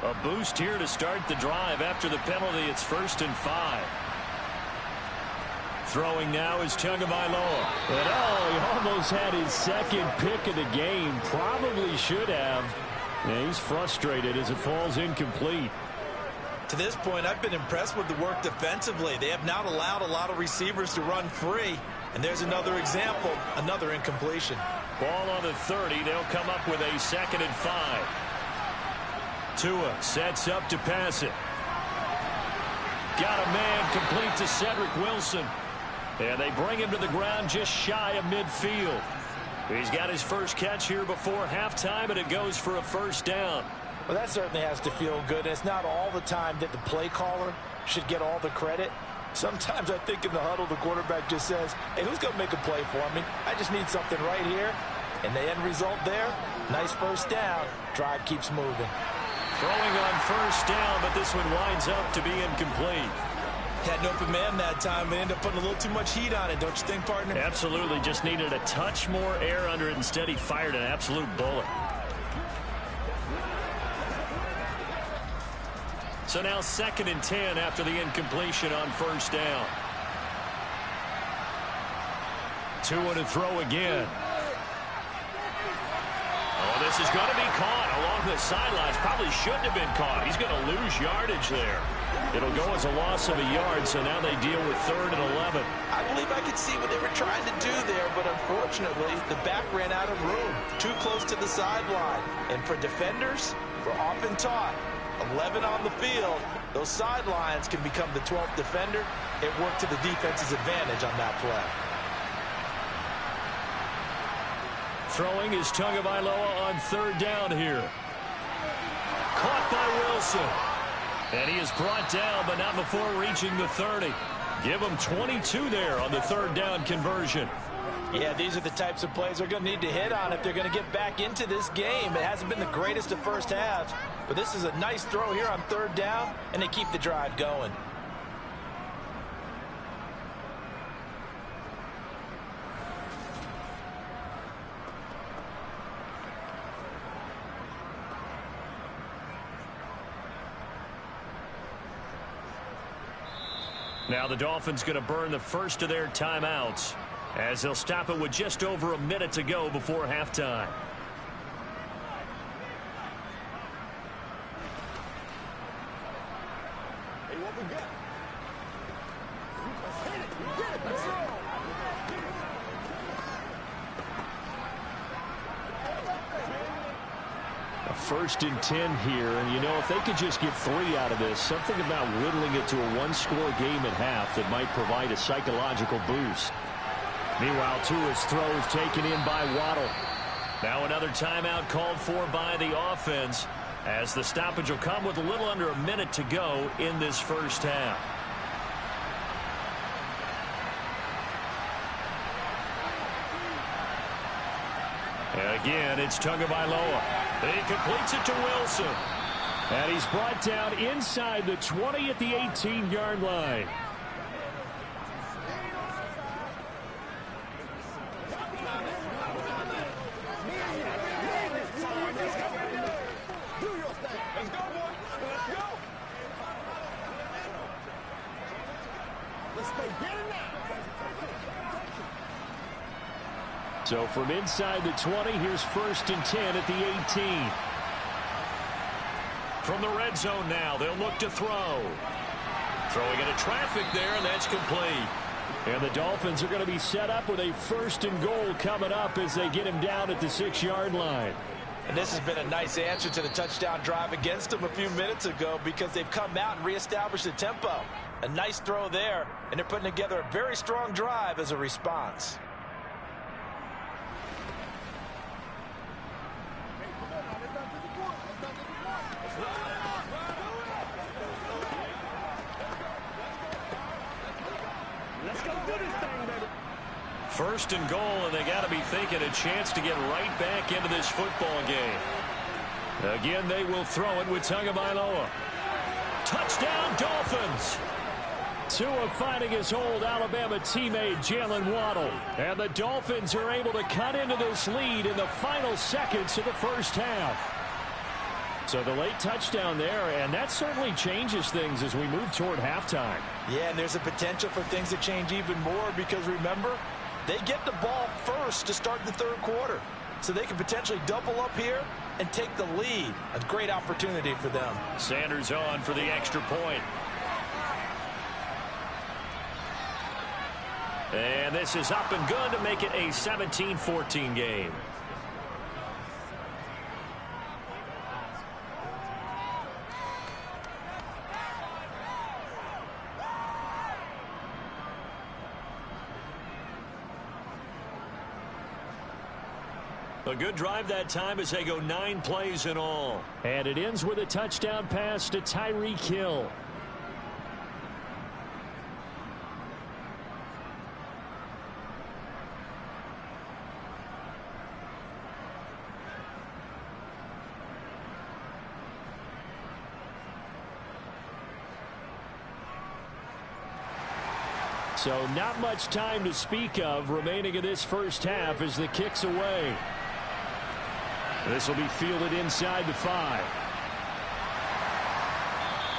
B: A boost here to start the drive after the penalty. It's 1st and 5. Throwing now is Tagovailoa. And he almost had his second pick of the game. Probably should have. Yeah, he's frustrated as it falls incomplete.
C: To this point, I've been impressed with the work defensively. They have not allowed a lot of receivers to run free. And there's another example, another incompletion.
B: Ball on the 30. They'll come up with a 2nd and 5. Tua sets up to pass it. Got a man complete to Cedric Wilson. And they bring him to the ground just shy of midfield. He's got his first catch here before halftime, and it goes for a 1st down.
D: Well, that certainly has to feel good. And it's not all the time that the play caller should get all the credit. Sometimes I think in the huddle, the quarterback just says, hey, who's going to make a play for me? I just need something right here. And the end result there, nice 1st down. Drive keeps moving.
B: Throwing on 1st down, but this one winds up to be incomplete.
C: Had an open man that time, but ended up putting a little too much heat on it, don't you think, partner?
B: Absolutely. Just needed a touch more air under it. Instead, he fired an absolute bullet. So now 2nd and 10 after the incompletion on 1st down. Tua to throw again. Oh, this is going to be caught along the sidelines. Probably shouldn't have been caught. He's going to lose yardage there. It'll go as a loss of a yard, so now they deal with 3rd and 11.
C: I believe I could see what they were trying to do there, but unfortunately, the back ran out of room. Too close to the sideline. And for defenders, we're often taught, 11 on the field, those sidelines can become the 12th defender. It worked to the defense's advantage on that play.
B: Throwing is Tagovailoa on 3rd down here. Caught by Wilson. And he is brought down, but not before reaching the 30. Give him 22 there on the 3rd down conversion.
D: Yeah, these are the types of plays they're going to need to hit on if they're going to get back into this game. It hasn't been the greatest of first halves, but this is a nice throw here on 3rd down, and they keep the drive going.
B: Now the Dolphins going to burn the first of their timeouts as they'll stop it with just over a minute to go before halftime.
F: Hey, what we got?
B: A 1st and 10 here, and you know, if they could just get 3 out of this, something about whittling it to a 1-score game at half that might provide a psychological boost. Meanwhile, Tua's throws taken in by Waddle. Now another timeout called for by the offense, as the stoppage will come with a little under a minute to go in this 1st half. And again, it's Tagovailoa. He completes it to Wilson. And he's brought down inside the 20 at the 18-yard line. So from inside the 20, here's 1st and 10 at the 18. From the red zone now, they'll look to throw. Throwing into traffic there, and that's complete. And the Dolphins are going to be set up with a 1st and goal coming up as they get him down at the 6-yard line.
D: And this has been a nice answer to the touchdown drive against them a few minutes ago because they've come out and reestablished the tempo. A nice throw there, and they're putting together a very strong drive as a response.
B: First and goal, and they got to be thinking a chance to get right back into this football game. Again, they will throw it with Tagovailoa. Touchdown, Dolphins! Tua finding his old Alabama teammate Jalen Waddle. And the Dolphins are able to cut into this lead in the final seconds of the first half. So the late touchdown there, and that certainly changes things as we move toward halftime.
D: Yeah, and there's a potential for things to change even more because, remember, they get the ball first to start the third quarter. So they can potentially double up here and take the lead. A great opportunity for them.
B: Sanders on for the extra point. And this is up and good to make it a 17-14 game. A good drive that time as they go 9 plays in all.
F: And it ends with a touchdown pass to Tyreek Hill. So not much time to speak of remaining in this first half as the kick's away.
B: This will be fielded inside the 5.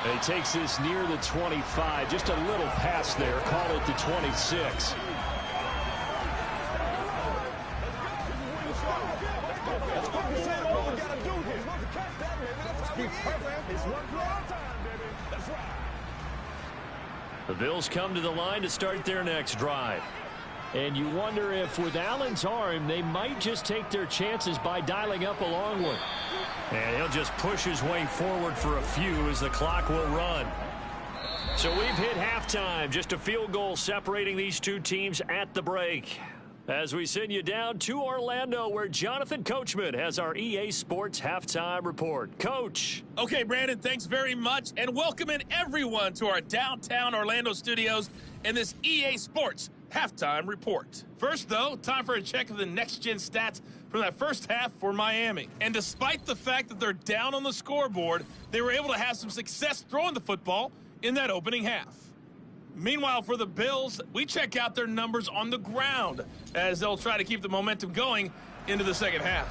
F: And he takes this near the 25. Just a little pass there. Call it the 26.
B: The Bills come to the line to start their next drive.
F: And you wonder if with Allen's arm, they might just take their chances by dialing up a long one.
B: And he'll just push his way forward for a few as the clock will run. So we've hit halftime. Just a field goal separating these two teams at the break. As we send you down to Orlando, where Jonathan Coachman has our EA Sports Halftime Report. Coach.
G: Okay, Brandon, thanks very much. And welcoming everyone to our downtown Orlando studios and this EA Sports Halftime Report. First, though, time for a check of the next-gen stats from that first half for Miami. And despite the fact that they're down on the scoreboard, they were able to have some success throwing the football in that opening half. Meanwhile, for the Bills, we check out their numbers on the ground as they'll try to keep the momentum going into the second half.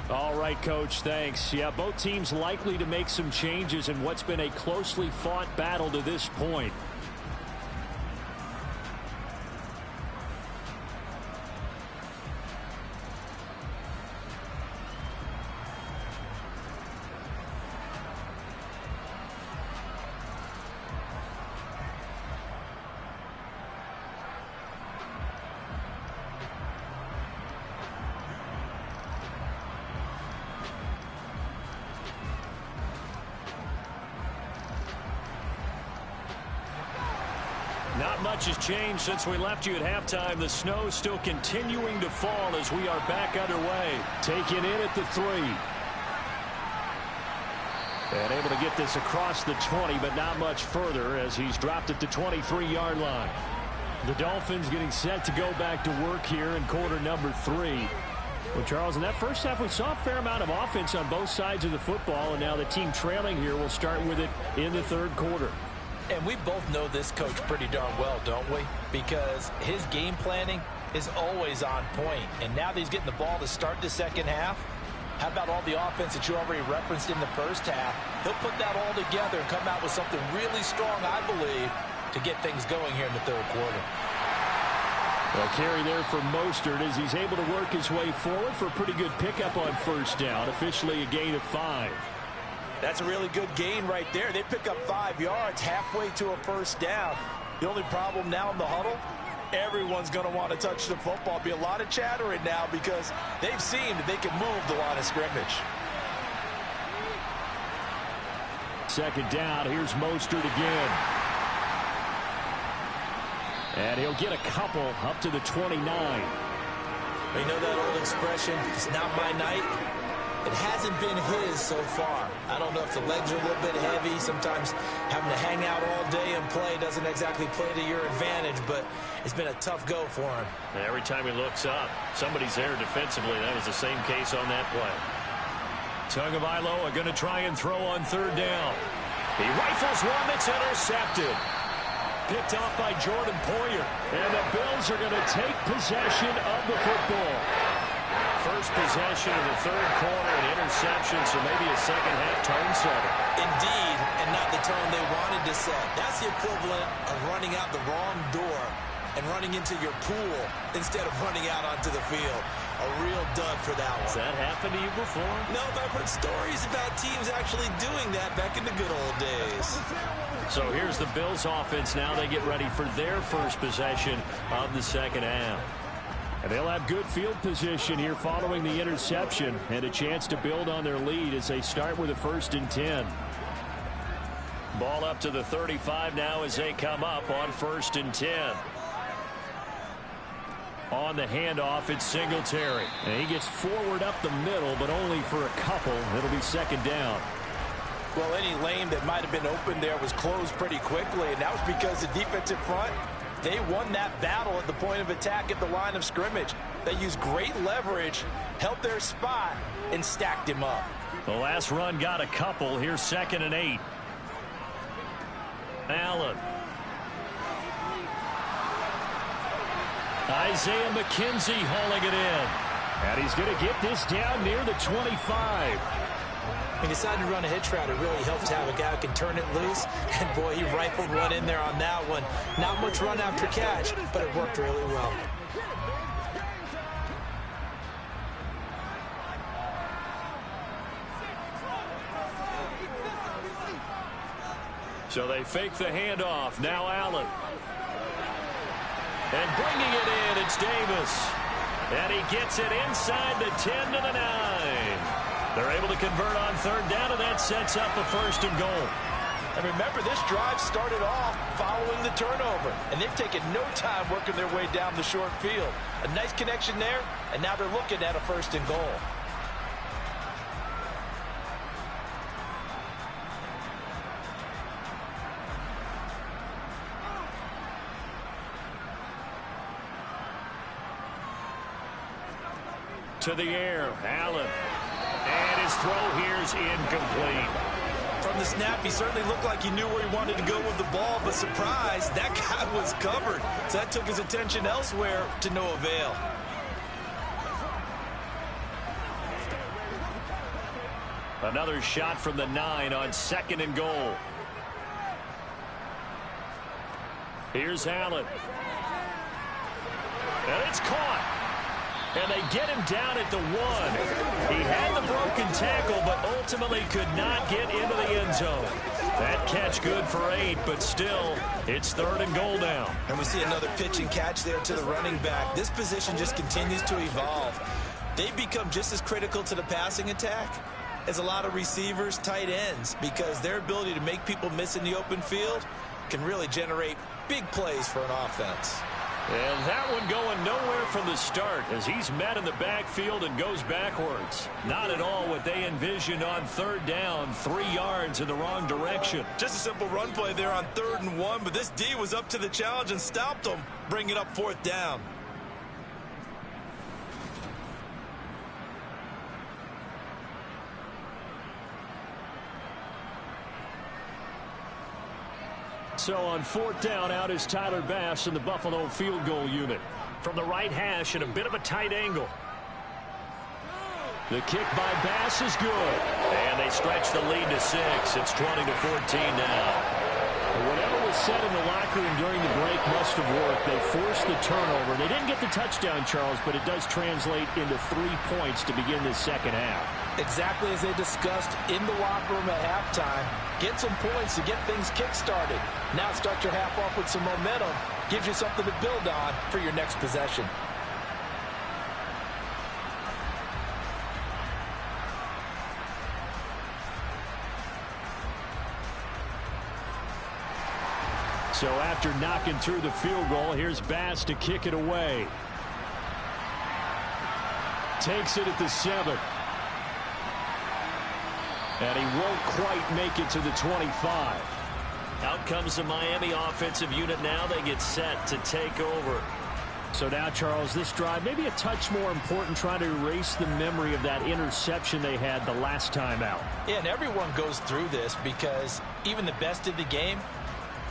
F: All right, Coach, thanks. Yeah, both teams likely to make some changes in what's been a closely fought battle to this point.
B: Not much has changed since we left you at halftime. The snow still continuing to fall as we are back underway.
F: Taken in at the 3. And able to get this across the 20, but not much further as he's dropped at the 23-yard line. The Dolphins getting set to go back to work here in quarter number 3. Well, Charles, in that first half, we saw a fair amount of offense on both sides of the football, and now the team trailing here will start with it in the third quarter.
D: And we both know this coach pretty darn well, don't we? Because his game planning is always on point. And now that he's getting the ball to start the second half, how about all the offense that you already referenced in the first half? He'll put that all together and come out with something really strong, I believe, to get things going here in the third quarter.
F: A carry there for Mostert as he's able to work his way forward for a pretty good pickup on first down. Officially a gain of 5.
D: That's a really good gain right there. They pick up 5 yards halfway to a first down. The only problem now in the huddle, everyone's going to want to touch the football. Be a lot of chattering now because they've seen that they can move the line of scrimmage.
F: Second down. Here's Mostert again. And he'll get a couple up to the 29.
C: You know that old expression, it's not my night? It hasn't been his so far. I don't know if the legs are a little bit heavy. Sometimes having to hang out all day and play doesn't exactly play to your advantage, but it's been a tough go for him.
B: Every time he looks up, somebody's there defensively. That was the same case on that play.
F: Tagovailoa going to try and throw on third down. He rifles one that's intercepted. Picked off by Jordan Poyer. And the Bills are going to take possession of the football.
B: First possession of the third quarter, an interception, so maybe a second-half tone setter.
C: Indeed, and not the tone they wanted to set. That's the equivalent of running out the wrong door and running into your pool instead of running out onto the field. A real dud for that one.
B: Has that happened to you before?
C: No, but I've heard stories about teams actually doing that back in the good old days.
F: So here's the Bills offense now. They get ready for their first possession of the second half. And they'll have good field position here following the interception and a chance to build on their lead as they start with a 1st and 10. Ball up to the 35 now as they come up on 1st and 10. On the handoff, it's Singletary. And he gets forward up the middle, but only for a couple. It'll be second down.
D: Well, any lane that might have been open there was closed pretty quickly, and that was because the defensive front, they won that battle at the point of attack at the line of scrimmage. They used great leverage, held their spot, and stacked him up.
F: The last run got a couple. Here's 2nd and 8. Allen. Isaiah McKenzie hauling it in. And he's going to get this down near the 25.
C: He decided to run a hitch route. It really helps to have a guy who can turn it loose. And, boy, he rifled one in there on that one. Not much run after catch, but it worked really well.
F: So they fake the handoff. Now Allen. And bringing it in, it's Davis. And he gets it inside the 10 to the 9. They're able to convert on third down, and that sets up a 1st and goal.
D: And remember, this drive started off following the turnover, and they've taken no time working their way down the short field. A nice connection there, and now they're looking at a 1st and goal.
F: To the air, Allen. And his throw here is incomplete.
C: From the snap, he certainly looked like he knew where he wanted to go with the ball, but surprise, that guy was covered. So that took his attention elsewhere to no avail.
F: Another shot from the 9 on 2nd and goal. Here's Allen. And it's caught. And they get him down at the 1. He had the broken tackle, but ultimately could not get into the end zone. That catch good for 8, but still, it's 3rd and goal now.
C: And we see another pitch and catch there to the running back. This position just continues to evolve. They become just as critical to the passing attack as a lot of receivers, tight ends, because their ability to make people miss in the open field can really generate big plays for an offense.
F: And that one going nowhere from the start as he's met in the backfield and goes backwards. Not at all what they envisioned on 3rd down, 3 yards in the wrong direction.
C: Just a simple run play there on 3rd and 1, but this D was up to the challenge and stopped him, bringing up 4th down.
F: So on 4th down, out is Tyler Bass in the Buffalo field goal unit. From the right hash at a bit of a tight angle. The kick by Bass is good. And they stretch the lead to 6. It's 20-14 now. Whatever was said in the locker room during the break must have worked. They forced the turnover. They didn't get the touchdown, Charles, but it does translate into 3 points to begin this second half.
D: Exactly as they discussed in the locker room at halftime. Get some points to get things kick-started. Now start your half off with some momentum. Gives you something to build on for your next possession.
F: So after knocking through the field goal, here's Bass to kick it away. Takes it at the 7. And he won't quite make it to the 25.
B: Out comes the Miami offensive unit now. They get set to take over.
F: So now, Charles, this drive maybe a touch more important, trying to erase the memory of that interception they had the last time out.
D: Yeah, and everyone goes through this because even the best in the game,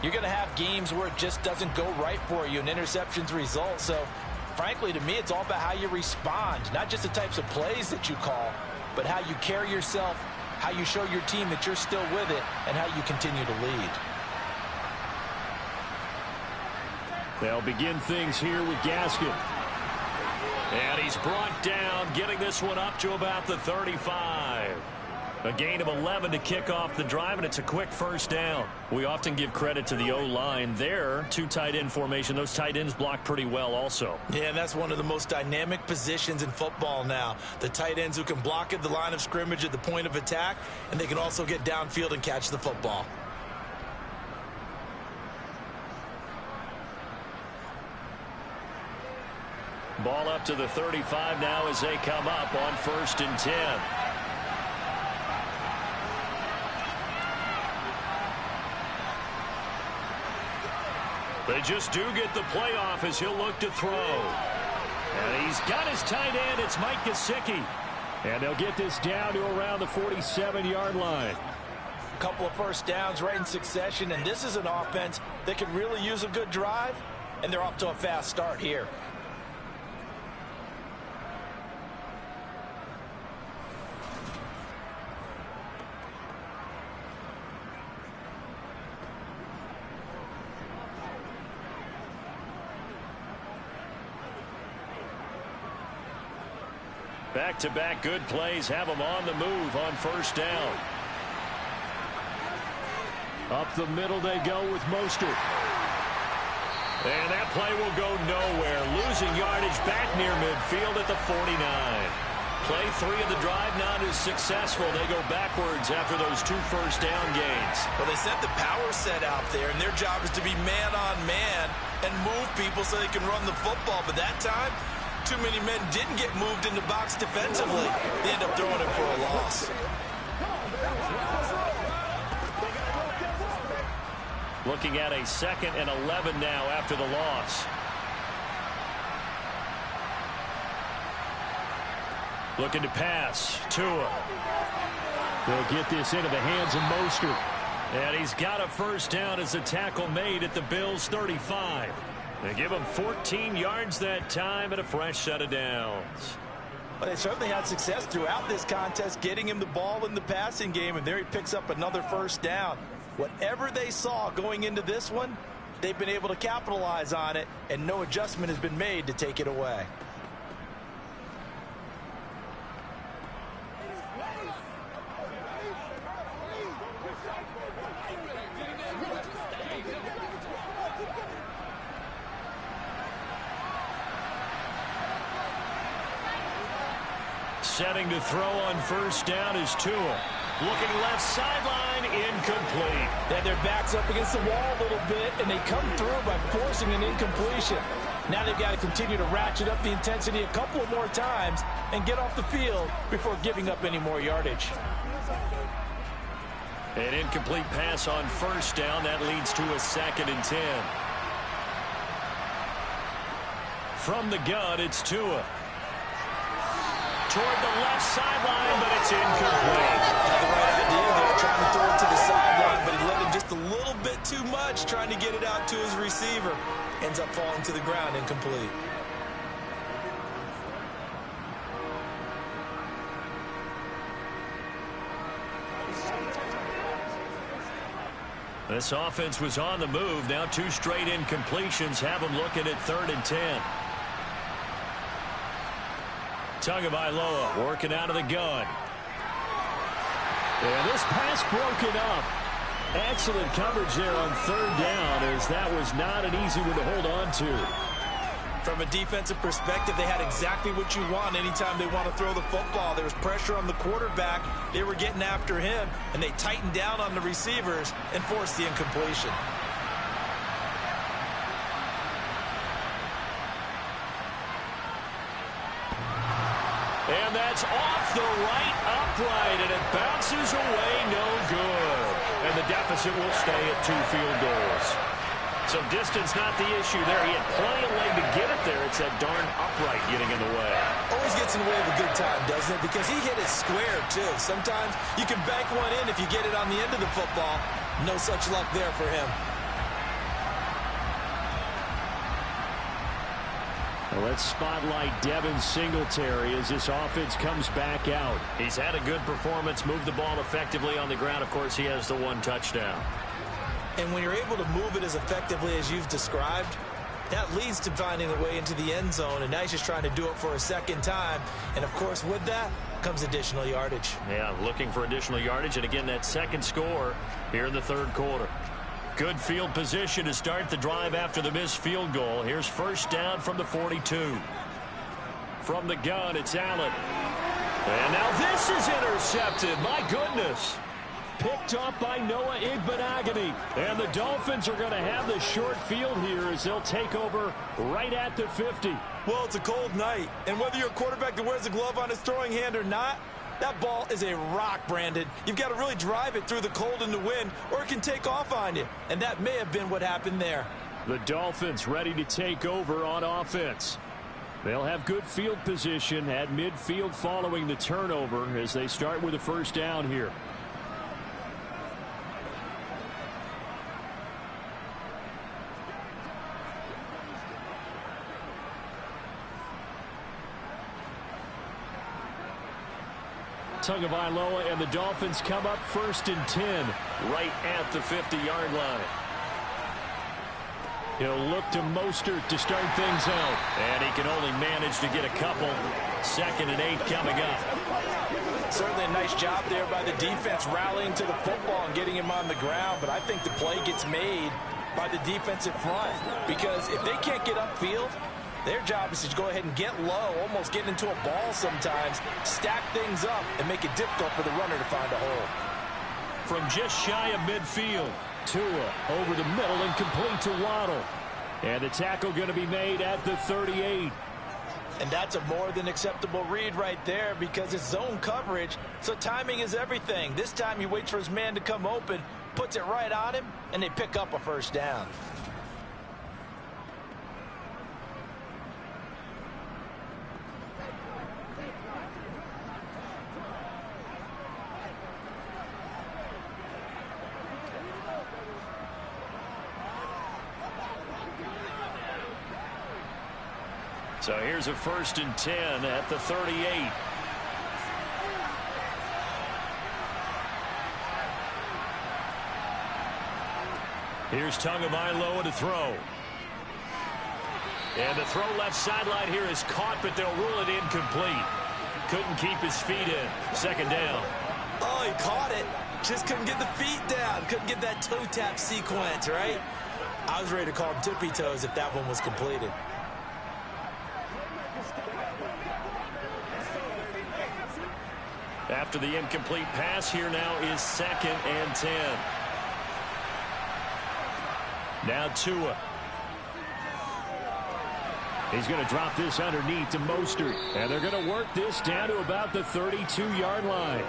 D: you're going to have games where it just doesn't go right for you and interceptions result. So, frankly, to me, it's all about how you respond, not just the types of plays that you call, but how you carry yourself, how you show your team that you're still with it, and how you continue to lead.
F: They'll begin things here with Gaskin.
B: And he's brought down, getting this one up to about the 35. A gain of 11 to kick off the drive, and it's a quick first down. We often give credit to the O-line there. 2 tight end formation. Those tight ends block pretty well also.
C: Yeah, and that's one of the most dynamic positions in football now. The tight ends who can block at the line of scrimmage at the point of attack, and they can also get downfield and catch the football.
B: Ball up to the 35 now as they come up on 1st and 10. They just do get the playoff as he'll look to throw.
F: And he's got his tight end. It's Mike Gesicki. And they'll get this down to around the 47-yard line.
D: A couple of first downs right in succession, and this is an offense that could really use a good drive, and they're off to a fast start here.
B: Back-to-back good plays have them on the move on 1st down.
F: Up the middle they go with Mostert.
B: And that play will go nowhere. Losing yardage back near midfield at the 49. Play 3 of the drive not as successful. They go backwards after those 2 first down gains.
C: Well, they sent the power set out there, and their job is to be man-on-man and move people so they can run the football. But that time, too many men didn't get moved in the box defensively. They end up throwing it for a loss.
B: Looking at a 2nd and 11 now after the loss. Looking to pass. Tua.
F: They'll get this into the hands of Mostert.
B: And he's got a first down as a tackle made at the Bills' 35. They give him 14 yards that time and a fresh set of downs.
D: Well, they certainly had success throughout this contest, getting him the ball in the passing game, and there he picks up another first down. Whatever they saw going into this one, they've been able to capitalize on it, and no adjustment has been made to take it away.
B: Setting to throw on first down is Tua. Looking left sideline, incomplete.
D: They had their backs up against the wall a little bit, and they come through by forcing an incompletion. Now they've got to continue to ratchet up the intensity a couple of more times and get off the field before giving up any more yardage.
B: An incomplete pass on first down. That leads to a 2nd and 10. From the gun, it's Tua. Toward the left sideline, but it's incomplete.
C: Had the right idea there, trying to throw it to the sideline, but he let him just a little bit too much, trying to get it out to his receiver. Ends up falling to the ground, incomplete.
B: This offense was on the move. Now 2 straight incompletions have them looking at 3rd and 10. Tagovailoa working out of the gun.
F: And this pass broken up. Excellent coverage there on 3rd down, as that was not an easy one to hold on to.
C: From a defensive perspective, they had exactly what you want anytime they want to throw the football. There was pressure on the quarterback. They were getting after him, and they tightened down on the receivers and forced the incompletion.
B: And that's off the right upright, and it bounces away, no good. And the deficit will stay at 2 field goals. So distance not the issue there. He had plenty of leg to get it there. It's that darn upright getting in the way.
C: Always gets in the way of a good time, doesn't it? Because he hit it square, too. Sometimes you can bank one in if you get it on the end of the football. No such luck there for him.
F: Well, let's spotlight Devin Singletary as this offense comes back out.
B: He's had a good performance, moved the ball effectively on the ground. Of course, he has the 1 touchdown.
C: And when you're able to move it as effectively as you've described, that leads to finding a way into the end zone. And now he's just trying to do it for a second time. And, of course, with that comes additional yardage.
B: Yeah, looking for additional yardage. And, again, that second score here in the 3rd quarter. Good field position to start the drive after the missed field goal. Here's 1st down from the 42. From the gun, it's Allen. And now this is intercepted. My goodness.
F: Picked off by Noah Igbenogany. And the Dolphins are going to have the short field here as they'll take over right at the 50.
C: Well, it's a cold night. And whether you're a quarterback that wears a glove on his throwing hand or not, that ball is a rock, Brandon. You've got to really drive it through the cold and the wind, or it can take off on you. And that may have been what happened there.
F: The Dolphins ready to take over on offense. They'll have good field position at midfield following the turnover as they start with a 1st down here. Tagovailoa and the Dolphins come up 1st and 10
B: right at the 50-yard line.
F: He'll look to Mostert to start things out.
B: And he can only manage to get a couple. 2nd and 8 coming up.
C: Certainly a nice job there by the defense rallying to the football and getting him on the ground. But I think the play gets made by the defensive front. Because if they can't get upfield, their job is to go ahead and get low, almost get into a ball sometimes, stack things up, and make it difficult for the runner to find a hole.
F: From just shy of midfield, Tua over the middle and complete to Waddle. And the tackle going to be made at the 38.
C: And that's a more than acceptable read right there because it's zone coverage, so timing is everything. This time he waits for his man to come open, puts it right on him, and they pick up a 1st down.
B: So here's a 1st and 10 at the 38. Here's Tagovailoa to throw. And the throw left sideline here is caught, but they'll rule it incomplete. Couldn't keep his feet in. 2nd down.
C: Oh, he caught it. Just couldn't get the feet down. Couldn't get that toe tap sequence, right? I was ready to call him tippy toes if that one was completed.
B: After the incomplete pass, here now is 2nd and 10. Now Tua.
F: He's going to drop this underneath to Mostert. And they're going to work this down to about the 32-yard line.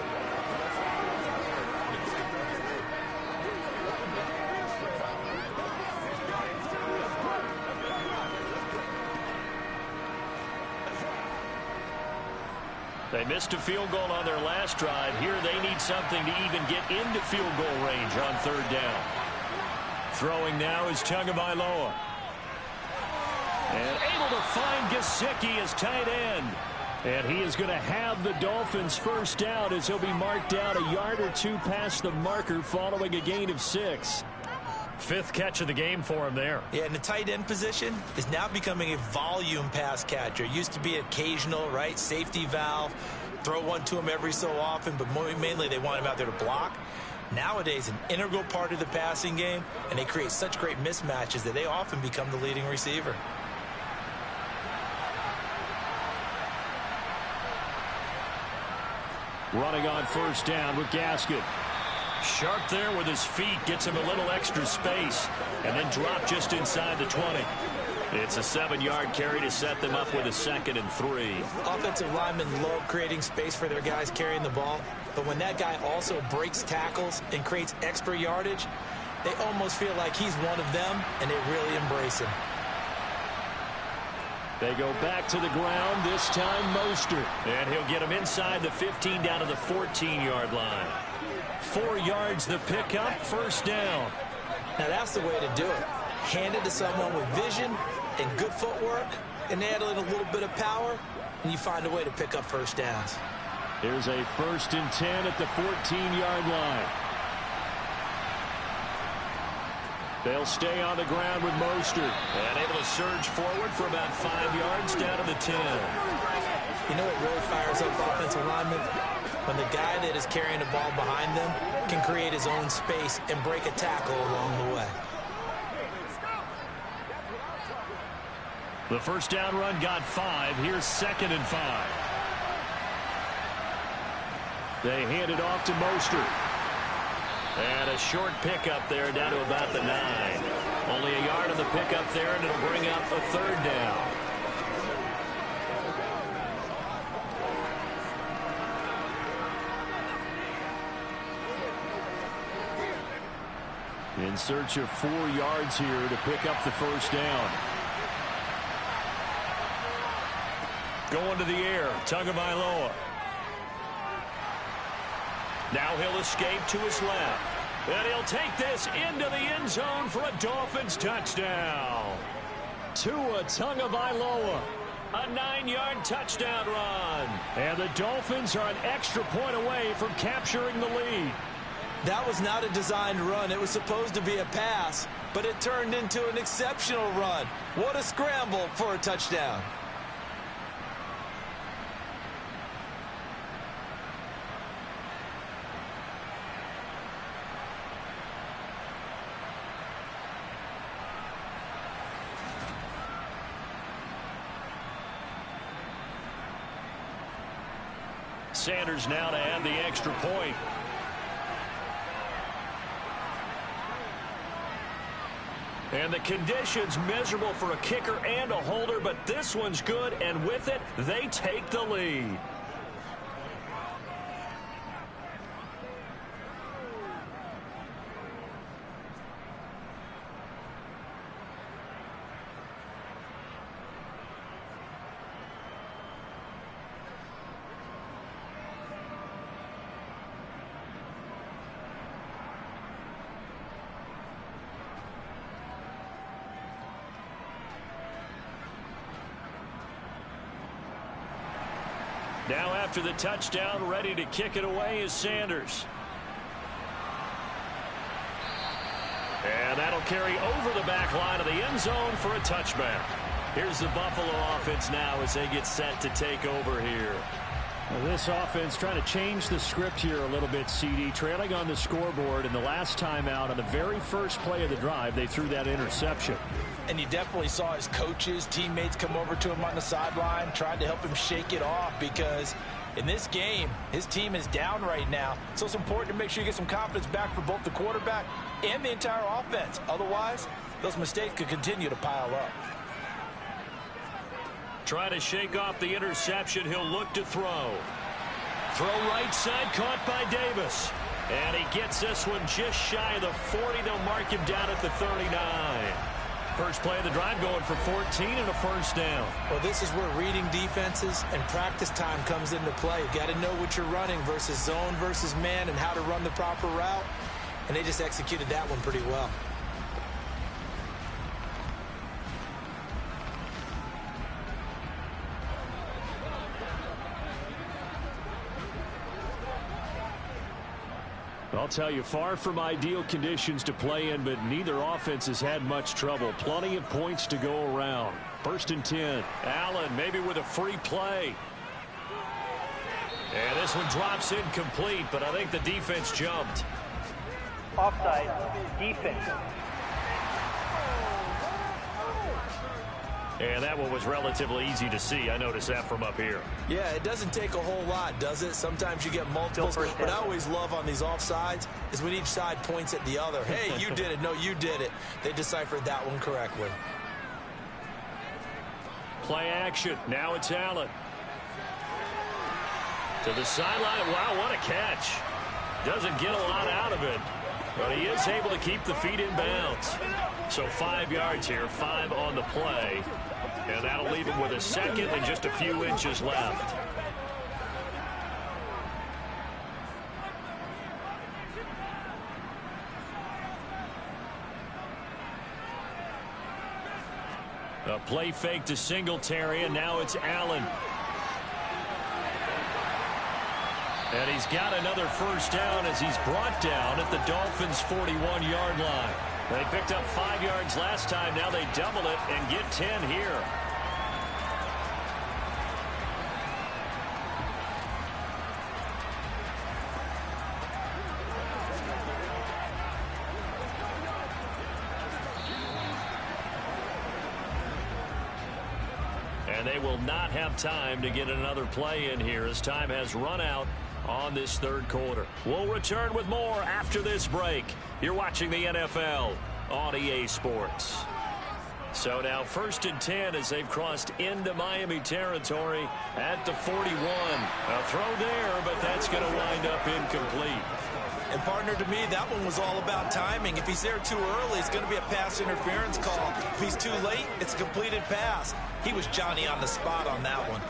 B: They missed a field goal on their last drive. Here they need something to even get into field goal range on 3rd down. Throwing now is Tagovailoa. And able to find Gesicki as tight end. And he is going to have the Dolphins 1st down as he'll be marked down a yard or 2 past the marker following a gain of 6. Fifth catch of the game for him there.
C: Yeah, and the tight end position is now becoming a volume pass catcher. Used to be occasional, right? Safety valve. Throw one to him every so often, but mainly they want him out there to block. Nowadays, an integral part of the passing game, and they create such great mismatches that they often become the leading receiver.
F: Running on first down with Gaskin.
B: Sharp there with his feet, gets him a little extra space, and then drop just inside the 20. It's a 7-yard carry to set them up with a 2nd and 3.
C: Offensive linemen love creating space for their guys carrying the ball, but when that guy also breaks tackles and creates extra yardage, they almost feel like he's one of them, and they really embrace him.
F: They go back to the ground, this time Mostert.
B: And he'll get him inside the 15 down to the 14-yard line.
F: 4 yards the pickup, first down.
C: Now that's the way to do it. Hand it to someone with vision and good footwork, and add in a little bit of power, and you find a way to pick up first downs.
F: Here's a 1st and 10 at the 14-yard line. They'll stay on the ground with Mostert.
B: And able to surge forward for about 5 yards down to the 10.
C: You know what really fires up offensive linemen? When the guy that is carrying the ball behind them can create his own space and break a tackle along the way.
B: The first down run got 5. Here's 2nd and 5.
F: They hand it off to Mostert.
B: And a short pickup there down to about the 9. Only a yard on the pickup there, and it'll bring up a 3rd down.
F: In search of 4 yards here to pick up the first down.
B: Going to the air, Tagovailoa. Now he'll escape to his left. And he'll take this into the end zone for a Dolphins touchdown.
F: Tua Tagovailoa.
B: A 9-yard touchdown run.
F: And the Dolphins are an extra point away from capturing the lead.
C: That was not a designed run. It was supposed to be a pass, but it turned into an exceptional run. What a scramble for a touchdown.
B: Sanders now to add the extra point. And the conditions miserable for a kicker and a holder, but this one's good, and with it, they take the lead. Now after the touchdown, ready to kick it away is Sanders. And that'll carry over the back line of the end zone for a touchback. Here's the Buffalo offense now as they get set to take over here.
F: Well, this offense trying to change the script here a little bit, CD. Trailing on the scoreboard, and the last time out on the very first play of the drive, they threw that interception.
C: And you definitely saw his coaches, teammates come over to him on the sideline, tried to help him shake it off, because in this game, his team is down right now. So it's important to make sure you get some confidence back for both the quarterback and the entire offense. Otherwise, those mistakes could continue to pile up.
B: Trying to shake off the interception. He'll look to throw. Throw right side, caught by Davis. And he gets this one just shy of the 40. They'll mark him down at the 39. First play of the drive going for 14 and a first down.
C: Well, this is where reading defenses and practice time comes into play. You got to know what you're running versus zone versus man and how to run the proper route. And they just executed that one pretty well.
F: I'll tell you, far from ideal conditions to play in, but neither offense has had much trouble. Plenty of points to go around. 1st and 10. Allen maybe with a free play. And this one drops incomplete, but I think the defense jumped.
E: Offside, defense.
F: And that one was relatively easy to see. I noticed that from up here.
C: Yeah, it doesn't take a whole lot, does it? Sometimes you get multiples. What I always love on these offsides is when each side points at the other. Hey, you did it. No, you did it. They deciphered that one correctly.
F: Play action. Now it's Allen. To the sideline. Wow, what a catch. Doesn't get a lot out of it, but he is able to keep the feet in bounds. So 5 yards here, 5 on the play. And that'll leave him with a second and just a few inches left. A play fake to Singletary, and now it's Allen. And he's got another first down as he's brought down at the Dolphins' 41-yard line. They picked up 5 yards last time. Now they double it and get 10 here. And they will not have time to get another play in here as time has run out on this 3rd quarter. We'll return with more after this break. You're watching the NFL on EA Sports. So now 1st and 10 as they've crossed into Miami territory at the 41. A throw there, but that's going to wind up incomplete.
C: And partner, to me, that one was all about timing. If he's there too early, it's going to be a pass interference call. If he's too late, it's a completed pass. He was Johnny on the spot on that one.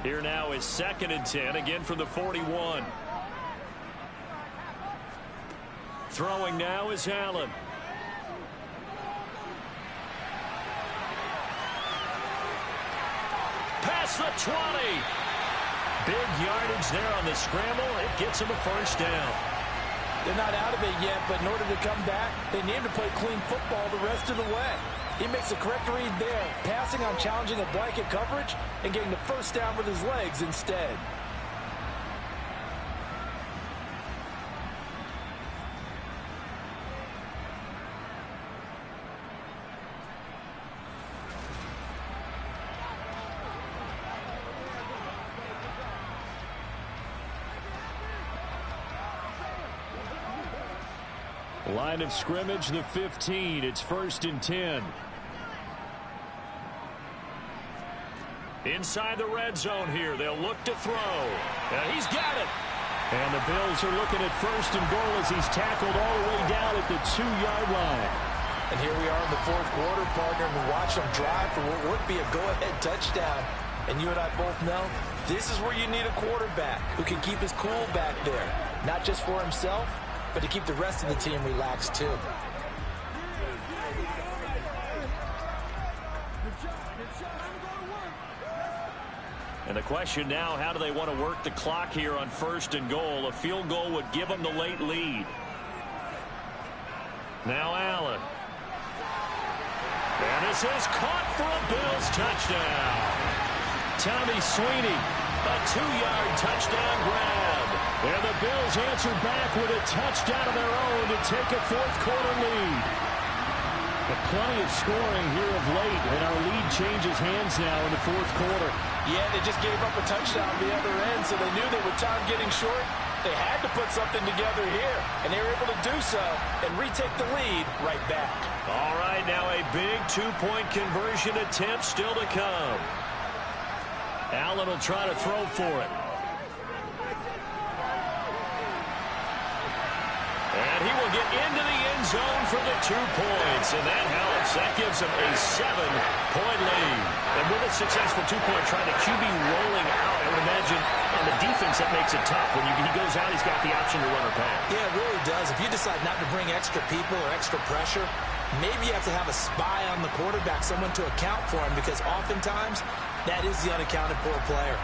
F: Here now is 2nd and 10, again from the 41. Throwing now is Allen. Past the 20. Big yardage there on the scramble. It gets him a first down.
D: They're not out of it yet, but in order to come back, they need to play clean football the rest of the way. He makes a correct read there, passing on challenging a blanket coverage and getting the first down with his legs instead.
F: Line of scrimmage, the 15. It's 1st and 10. Inside the red zone here. They'll look to throw. And he's got it. And the Bills are looking at 1st and goal as he's tackled all the way down at the 2-yard line.
D: And here we are in the 4th quarter, partner, and watch them drive for what would be a go-ahead touchdown. And you and I both know this is where you need a quarterback who can keep his cool back there. Not just for himself, but to keep the rest of the team relaxed too.
F: And the question now, how do they want to work the clock here on 1st and goal? A field goal would give them the late lead. Now Allen. And this is caught for a Bills touchdown. Tommy Sweeney, a 2-yard touchdown grab. And the Bills answer back with a touchdown of their own to take a 4th quarter lead. But plenty of scoring here of late, and our lead changes hands now in the 4th quarter.
D: Yeah, they just gave up a touchdown on the other end, so they knew that with time getting short, they had to put something together here, and they were able to do so and retake the lead right back.
F: All right, now a big 2-point conversion attempt still to come. Allen will try to throw for it. And he will get into the end zone for the 2 points, and that helps. That gives him a 7-point lead. And with a successful 2-point try, the QB rolling out, I would imagine on the defense that makes it tough. When he goes out, he's got the option to run or pass.
C: Yeah, it really does. If you decide not to bring extra people or extra pressure, maybe you have to have a spy on the quarterback, someone to account for him, because oftentimes that is the unaccounted for player.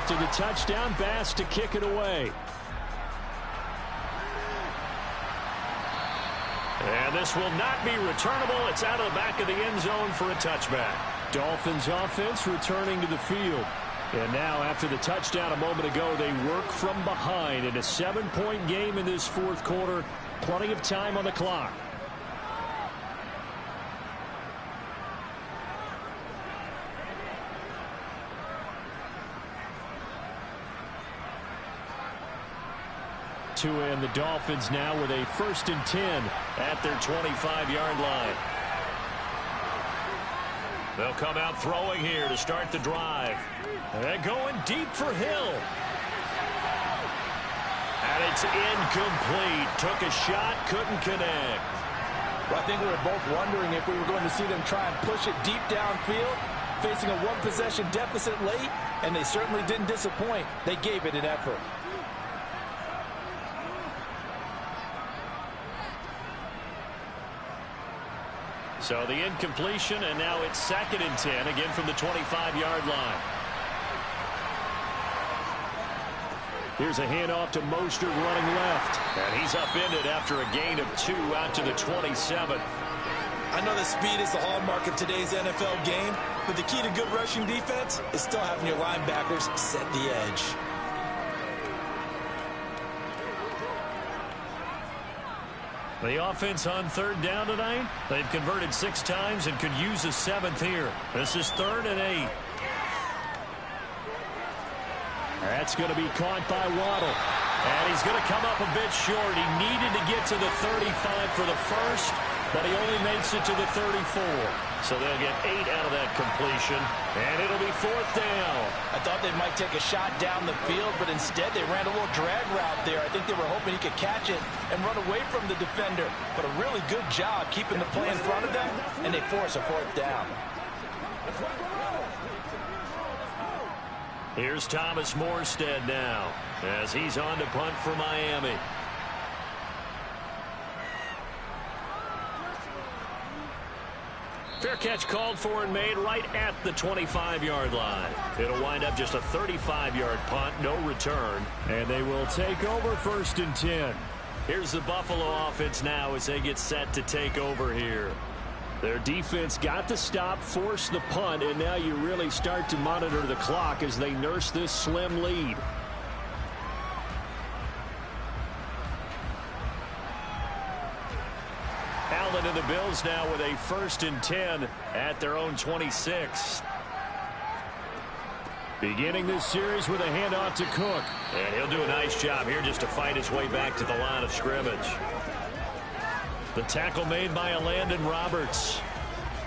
F: after the touchdown, Bass to kick it away. And this will not be returnable. It's out of the back of the end zone for a touchback. Dolphins offense returning to the field. And now after the touchdown a moment ago, they work from behind in a 7-point game in this fourth quarter. Plenty of time on the clock. And the Dolphins now with a 1st and 10 at their 25-yard line. They'll come out throwing here to start the drive. And going deep for Hill. And it's incomplete. Took a shot, couldn't connect.
D: Well, I think we were both wondering if we were going to see them try and push it deep downfield, facing a one-possession deficit late, and they certainly didn't disappoint. They gave it an effort.
F: So the incompletion, and now it's 2nd and 10, again from the 25-yard line. Here's a handoff to Mostert running left. And he's upended after a gain of 2 out to the 27.
C: I know that speed is the hallmark of today's NFL game, but the key to good rushing defense is still having your linebackers set the edge.
F: The offense on 3rd down tonight. They've converted 6 times and could use a 7th here. This is 3rd and 8. That's going to be caught by Waddle. And he's going to come up a bit short. He needed to get to the 35 for the first, but he only makes it to the 34. So they'll get 8 out of that completion, and it'll be 4th down.
D: I thought they might take a shot down the field, but instead they ran a little drag route there. I think they were hoping he could catch it and run away from the defender. But a really good job keeping the play in front of them, and they force a 4th down.
F: Here's Thomas Morstead now as he's on to punt for Miami. Fair catch called for and made right at the 25-yard line. It'll wind up just a 35-yard punt, no return, and they will take over 1st and 10. Here's the Buffalo offense now as they get set to take over here. Their defense got the stop, forced the punt, and now you really start to monitor the clock as they nurse this slim lead. Allen and the Bills now with a 1st and 10 at their own 26. Beginning this series with a handoff to Cook. And he'll do a nice job here just to fight his way back to the line of scrimmage. The tackle made by Landon Roberts.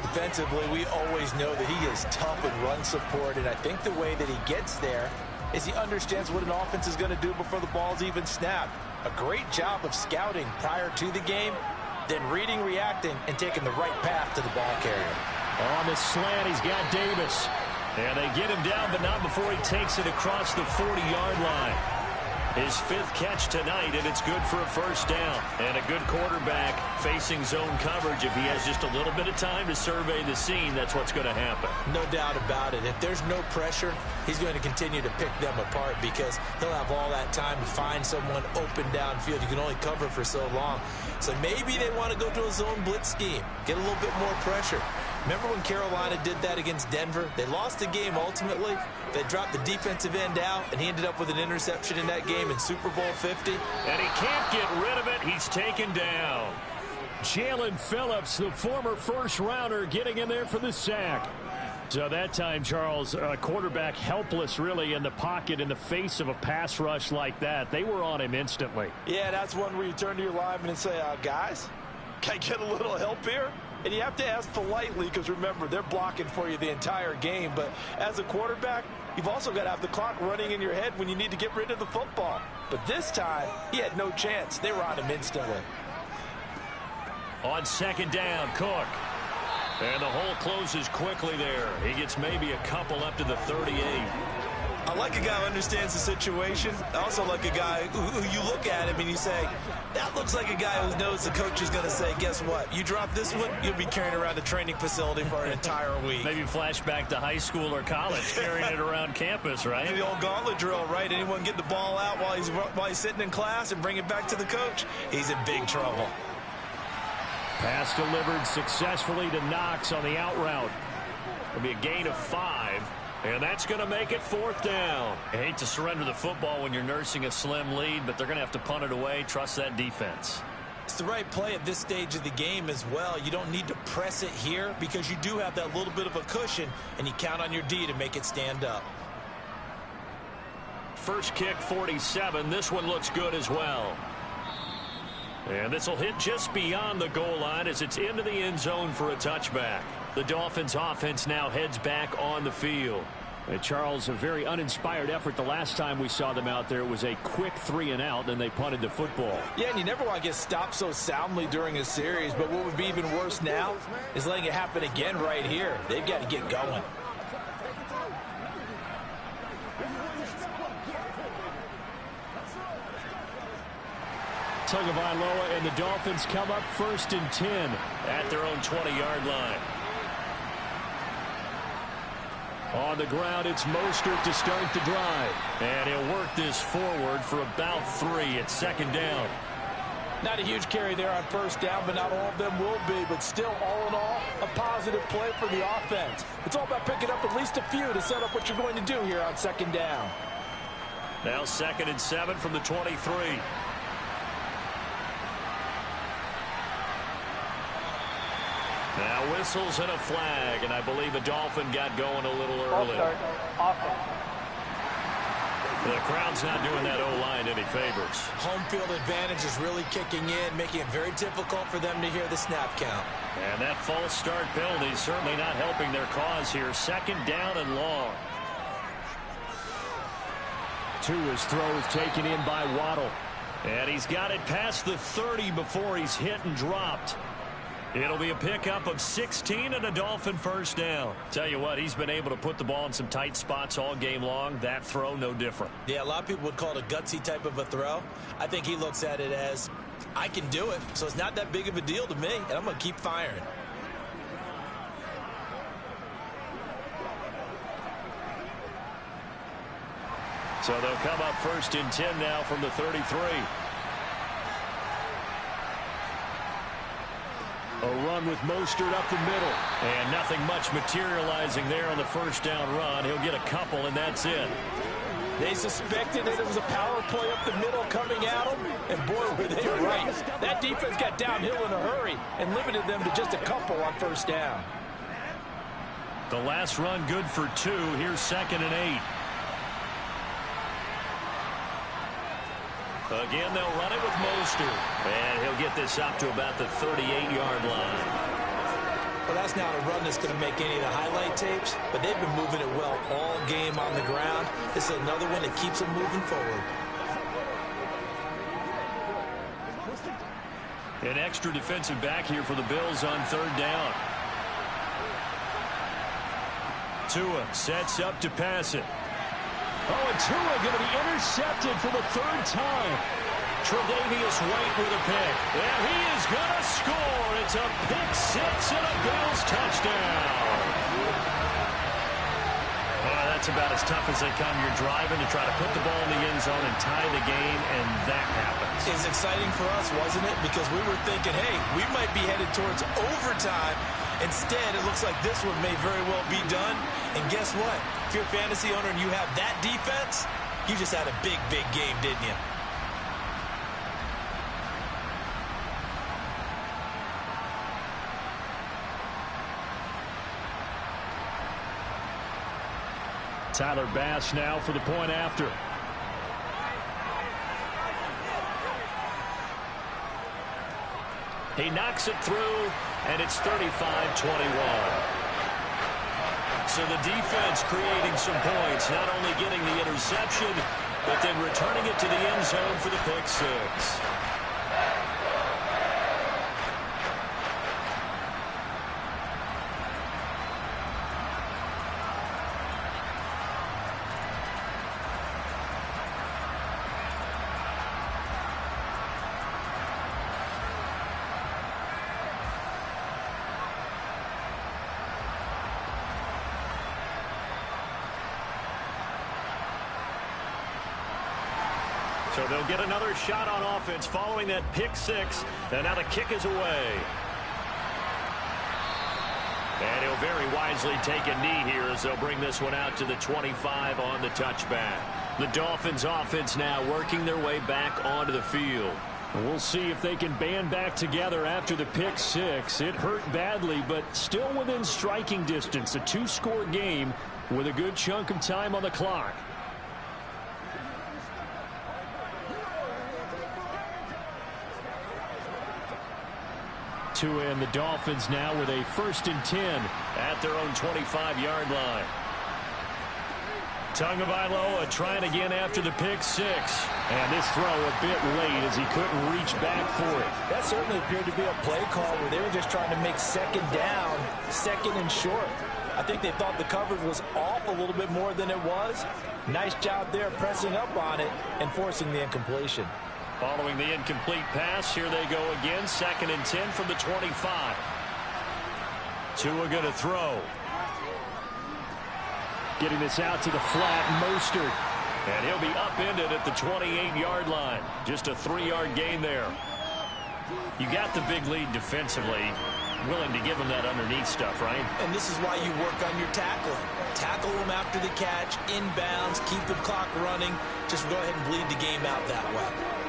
C: Defensively, we always know that he is tough in run support, and I think the way that he gets there is he understands what an offense is going to do before the ball's even snapped. A great job of scouting prior to the game, then reading, reacting, and taking the right path to the ball carrier.
F: On the slant, he's got Davis. And they get him down, but not before he takes it across the 40-yard line. His 5th catch tonight, and it's good for a 1st down. And a good quarterback facing zone coverage. If he has just a little bit of time to survey the scene, that's what's going to happen.
C: No doubt about it. If there's no pressure, he's going to continue to pick them apart because he'll have all that time to find someone open downfield. You can only cover for so long. So maybe they want to go to a zone blitz scheme, get a little bit more pressure. Remember when Carolina did that against Denver? They lost the game ultimately. They dropped the defensive end out, and he ended up with an interception in that game in Super Bowl 50.
F: And he can't get rid of it. He's taken down. Jalen Phillips, the former 1st-rounder, getting in there for the sack. So that time, Charles, quarterback helpless really in the pocket in the face of a pass rush like that. They were on him instantly.
D: Yeah, that's one where you turn to your lineman and say, guys, can I get a little help here? And you have to ask politely because, remember, they're blocking for you the entire game. But as a quarterback, you've also got to have the clock running in your head when you need to get rid of the football. But this time, he had no chance. They were on him instantly.
F: On 2nd down, Cook. And the hole closes quickly there. He gets maybe a couple up to the 38.
C: I like a guy who understands the situation. I also like a guy who you look at him and you say, that looks like a guy who knows the coach is going to say, guess what? You drop this one, you'll be carrying around the training facility for an entire week.
F: Maybe flashback to high school or college, carrying it around campus, right?
C: The old gauntlet drill, right? Anyone get the ball out while he's sitting in class and bring it back to the coach? He's in big trouble.
F: Pass delivered successfully to Knox on the out route. It'll be a gain of 5, and that's going to make it 4th down. I hate to surrender the football when you're nursing a slim lead, but they're going to have to punt it away. Trust that defense.
C: It's the right play at this stage of the game as well. You don't need to press it here because you do have that little bit of a cushion, and you count on your D to make it stand up.
F: First kick, 47. This one looks good as well. And this will hit just beyond the goal line as it's into the end zone for a touchback. The Dolphins offense now heads back on the field. And Charles, a very uninspired effort the last time we saw them out there. It was a quick 3-and-out, and they punted the football.
D: Yeah, and you never want to get stopped so soundly during a series, but what would be even worse now is letting it happen again right here. They've got to get going.
F: Tagovailoa and the Dolphins come up 1st and 10 at their own 20-yard line. On the ground, it's Mostert to start the drive. And he'll work this forward for about 3 at 2nd down.
D: Not a huge carry there on 1st down, but not all of them will be. But still, all in all, a positive play for the offense. It's all about picking up at least a few to set up what you're going to do here on 2nd down.
F: Now 2nd and 7 from the 23. Now whistles and a flag, and I believe a Dolphin got going a little early. The crowd's not doing that O-line any favors.
C: Home field advantage is really kicking in, making it very difficult for them to hear the snap count.
F: And that false start penalty is certainly not helping their cause here. 2nd down and long. Tua's throw is taken in by Waddle. And he's got it past the 30 before he's hit and dropped. It'll be a pickup of 16 and a Dolphin 1st down. Tell you what, he's been able to put the ball in some tight spots all game long. That throw, no different.
C: Yeah, a lot of people would call it a gutsy type of a throw. I think he looks at it as, I can do it, so it's not that big of a deal to me, and I'm going to keep firing.
F: So they'll come up 1st and 10 now from the 33. A run with Mostert up the middle. And nothing much materializing there on the 1st down run. He'll get a couple, and that's it.
D: They suspected that it was a power play up the middle coming at them, and boy, were they right. That defense got downhill in a hurry and limited them to just a couple on 1st down.
F: The last run good for 2. Here's 2nd and 8. Again, they'll run it with Mostert. And he'll get this up to about the 38-yard line.
C: Well, that's not a run that's going to make any of the highlight tapes, but they've been moving it well all game on the ground. This is another one that keeps them moving forward.
F: An extra defensive back here for the Bills on 3rd down. Tua sets up to pass it. Oh, and Tua going to be intercepted for the 3rd time. Tre'Davious White with a pick. And he is going to score. It's a pick 6 and a Bills touchdown. That's about as tough as they come. You're driving to try to put the ball in the end zone and tie the game, and that happens.
C: It's exciting for us, wasn't it? Because we were thinking, hey, we might be headed towards overtime. Instead, it looks like this one may very well be done. And guess what? If you're a fantasy owner and you have that defense, you just had a big, big game, didn't you?
F: Tyler Bass now for the point after. He knocks it through, and it's 35-21. So the defense creating some points, not only getting the interception, but then returning it to the end zone for the pick 6.
B: So they'll get another shot on offense following that pick six. And now the kick is away. And he'll very wisely take a knee here as they'll bring this one out to the 25 on the touchback. The Dolphins offense now working their way back onto the field. We'll see if they can band back together after the pick six. It hurt badly, but still within striking distance. A two-score game with a good chunk of time on the clock. To end the Dolphins now with a 1st and 10 at their own 25-yard line. Tagovailoa trying again after the pick six. And this throw a bit late as he couldn't reach back for it.
D: That certainly appeared to be a play call where they were just trying to make second down, second and short. I think they thought the coverage was off a little bit more than it was. Nice job there pressing up on it and forcing the incompletion.
B: Following the incomplete pass, here they go again. 2nd and 10 from the 25. Tua going to throw. Getting this out to the flat, Mostert. And he'll be upended at the 28-yard line. Just a 3-yard gain there. You got the big lead defensively. Willing to give them that underneath stuff, right?
C: And this is why you work on your tackling. Tackle them after the catch, inbounds, keep the clock running. Just go ahead and bleed the game out that way.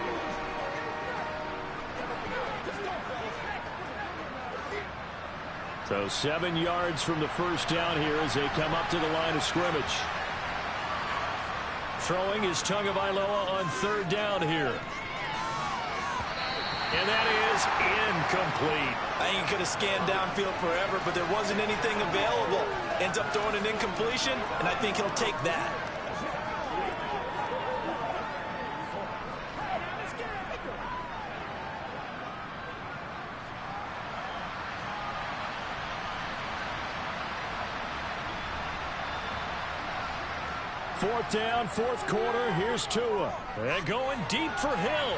B: So 7 yards from the first down here as they come up to the line of scrimmage. Throwing is Tagovailoa on 3rd down here. And that is incomplete.
C: I think he could have scanned downfield forever, but there wasn't anything available. Ends up throwing an incompletion, and I think he'll take that.
B: Fourth down, 4th quarter. Here's Tua. And going deep for Hill.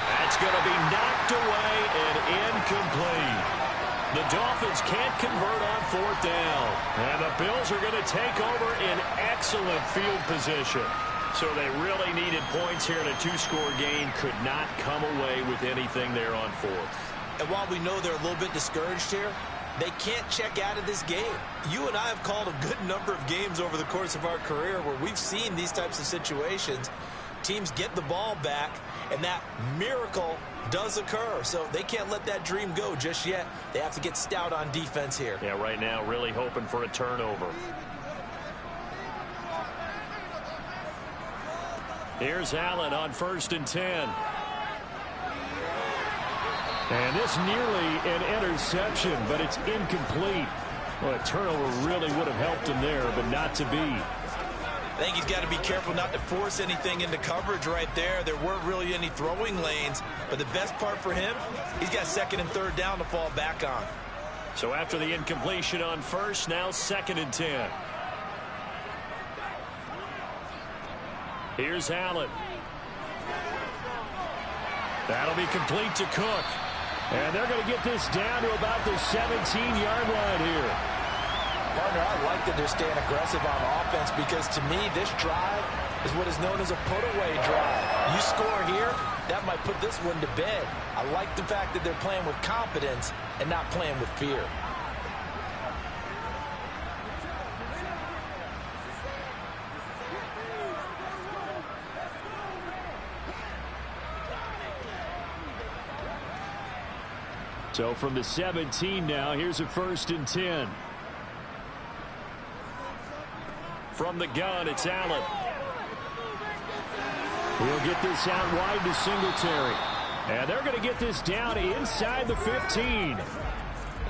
B: That's going to be knocked away and incomplete. The Dolphins can't convert on 4th down. And the Bills are going to take over in excellent field position. So they really needed points here in a 2-score game. Could not come away with anything there on 4th.
C: And while we know they're a little bit discouraged here, they can't check out of this game. You and I have called a good number of games over the course of our career where we've seen these types of situations. Teams get the ball back, and that miracle does occur. So they can't let that dream go just yet. They have to get stout on defense here.
B: Yeah, right now really hoping for a turnover. Here's Allen on 1st and 10. And this nearly an interception, but it's incomplete. Well, a turnover really would have helped him there, but not to be.
C: I think he's got to be careful not to force anything into coverage right there. There weren't really any throwing lanes, but the best part for him, he's got 2nd and 3rd down to fall back on.
B: So after the incompletion on 1st, now 2nd and 10. Here's Allen. That'll be complete to Cook. And they're going to get this down to about the 17-yard line here.
D: Partner, I like that they're staying aggressive on offense because, to me, this drive is what is known as a put-away drive. You score here, that might put this one to bed. I like the fact that they're playing with confidence and not playing with fear.
B: So from the 17 now, here's a 1st and 10. From the gun, it's Allen. He'll get this out wide to Singletary. And they're going to get this down inside the 15.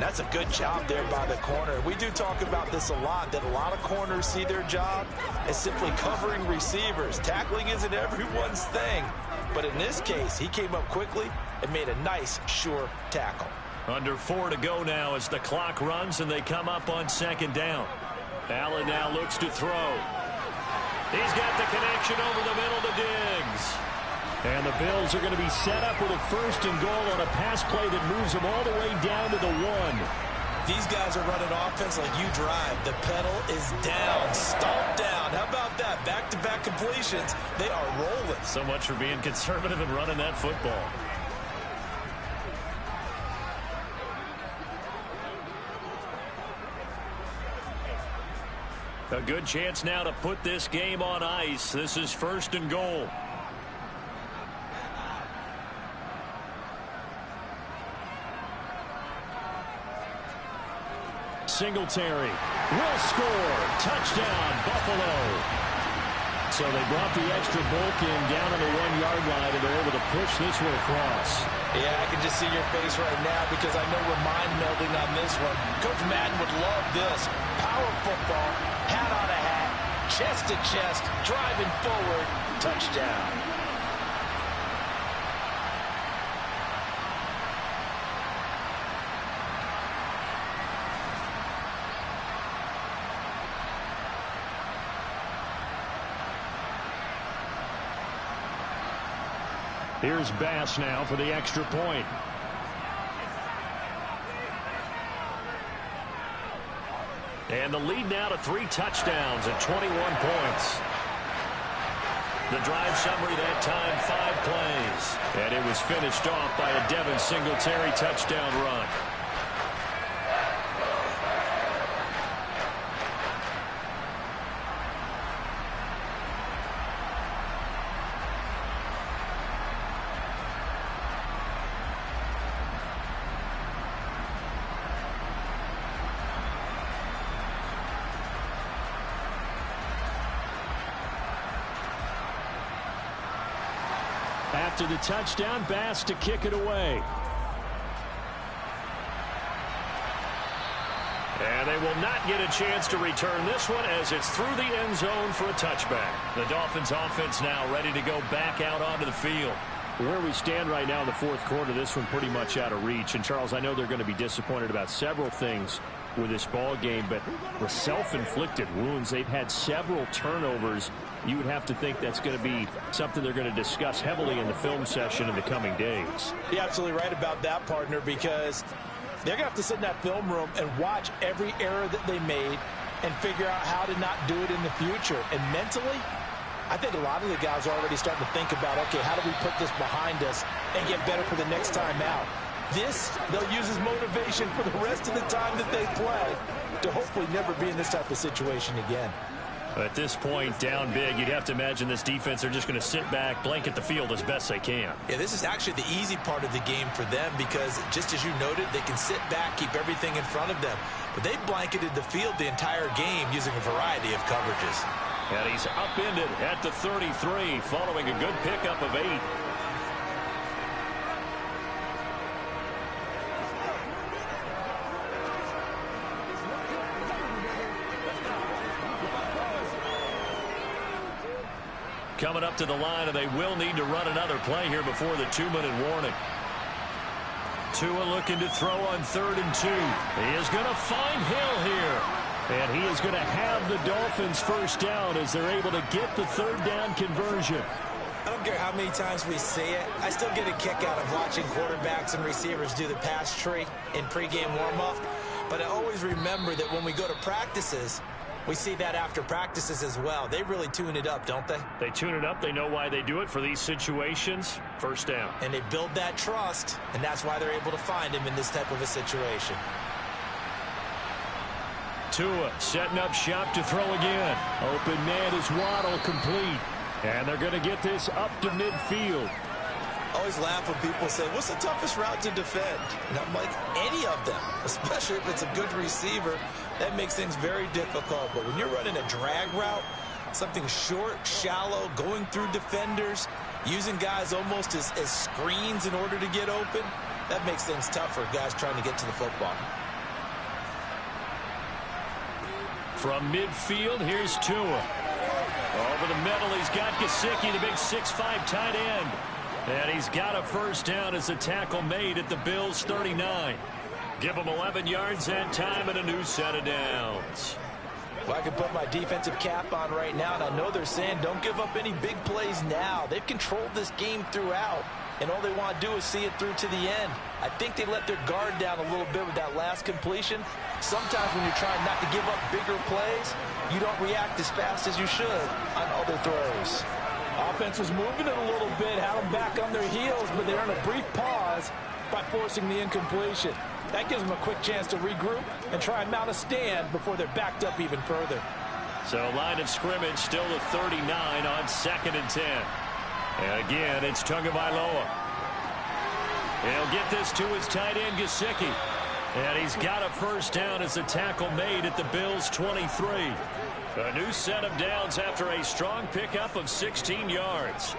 C: That's a good job there by the corner. We do talk about this a lot, that a lot of corners see their job as simply covering receivers. Tackling isn't everyone's thing. But in this case, he came up quickly and made a nice, sure tackle.
B: Under 4 to go now as the clock runs and they come up on 2nd down. Allen now looks to throw. He's got the connection over the middle to Diggs. And the Bills are going to be set up with a 1st and goal on a pass play that moves them all the way down to the 1.
C: These guys are running offense like you drive. The pedal is down, stomped down. How about that? Back-to-back completions. They are rolling.
B: So much for being conservative and running that football. A good chance now to put this game on ice. This is 1st and goal. Singletary will score. Touchdown, Buffalo. So they brought the extra bulk in down on the 1-yard line, and they're able to push this one across.
D: Yeah, I can just see your face right now because I know we're mind-melding on this one. Coach Madden would love this. Power football, hat on a hat, chest to chest, driving forward, touchdown.
F: Here's Bass now for the extra point. And the lead now to 3 touchdowns at 21 points. The drive summary that time, 5 plays. And it was finished off by a Devin Singletary touchdown run. After the touchdown, Bass to kick it away. And they will not get a chance to return this one as it's through the end zone for a touchback. The Dolphins offense now ready to go back out onto the field. Where we stand right now in the 4th quarter, this one pretty much out of reach. And, Charles, I know they're going to be disappointed about several things with this ball game, but the self-inflicted wounds, they've had several turnovers. You would have to think that's going to be something they're going to discuss heavily in the film session in the coming days.
D: You're absolutely right about that, partner, because they're going to have to sit in that film room and watch every error that they made and figure out how to not do it in the future. And mentally, I think a lot of the guys are already starting to think about, okay, how do we put this behind us and get better for the next time out? This, they'll use as motivation for the rest of the time that they play to hopefully never be in this type of situation again.
B: At this point, down big, you'd have to imagine this defense are just going to sit back, blanket the field as best they can.
C: Yeah, this is actually the easy part of the game for them because, just as you noted, they can sit back, keep everything in front of them. But they blanketed the field the entire game using a variety of coverages.
B: And he's upended at the 33 following a good pickup of 8. Coming up to the line, and they will need to run another play here before the 2-minute warning. Tua looking to throw on 3rd and 2. He is going to find Hill here. And he is going to have the Dolphins first down as they're able to get the 3rd down conversion.
C: I don't care how many times we see it. I still get a kick out of watching quarterbacks and receivers do the pass tree in pregame warm-up. But I always remember that when we go to practices, we see that after practices as well. They really tune it up, don't they?
B: They tune it up. They know why they do it for these situations. First down.
C: And they build that trust, and that's why they're able to find him in this type of a situation.
F: Tua setting up shop to throw again. Open man is Waddle, complete. And they're going to get this up to midfield.
C: I always laugh when people say, what's the toughest route to defend? And I'm like, any of them, especially if it's a good receiver. That makes things very difficult. But when you're running a drag route, something short, shallow, going through defenders, using guys almost as screens in order to get open, that makes things tough for guys trying to get to the football.
F: From midfield, here's Tua. Over the middle, he's got Gesicki, the big 6'5" tight end. And he's got a first down as a tackle made at the Bills' 39. Give them 11 yards that time and a new set of downs.
D: Well, I can put my defensive cap on right now, and I know they're saying don't give up any big plays now. They've controlled this game throughout. and all they want to do is see it through to the end. I think they let their guard down a little bit with that last completion. Sometimes when you're trying not to give up bigger plays, you don't react as fast as you should on other throws. Offense was moving it a little bit, had them back on their heels, but they earned a brief pause by forcing the incompletion. That gives them a quick chance to regroup and try and mount a stand before they're backed up even further.
B: So line of scrimmage still at 39 on 2nd and 10. And again, it's Tagovailoa. He'll get this to his tight end, Gesicki. And he's got a first down as the tackle made at the Bills' 23. A new set of downs after a strong pickup of 16 yards.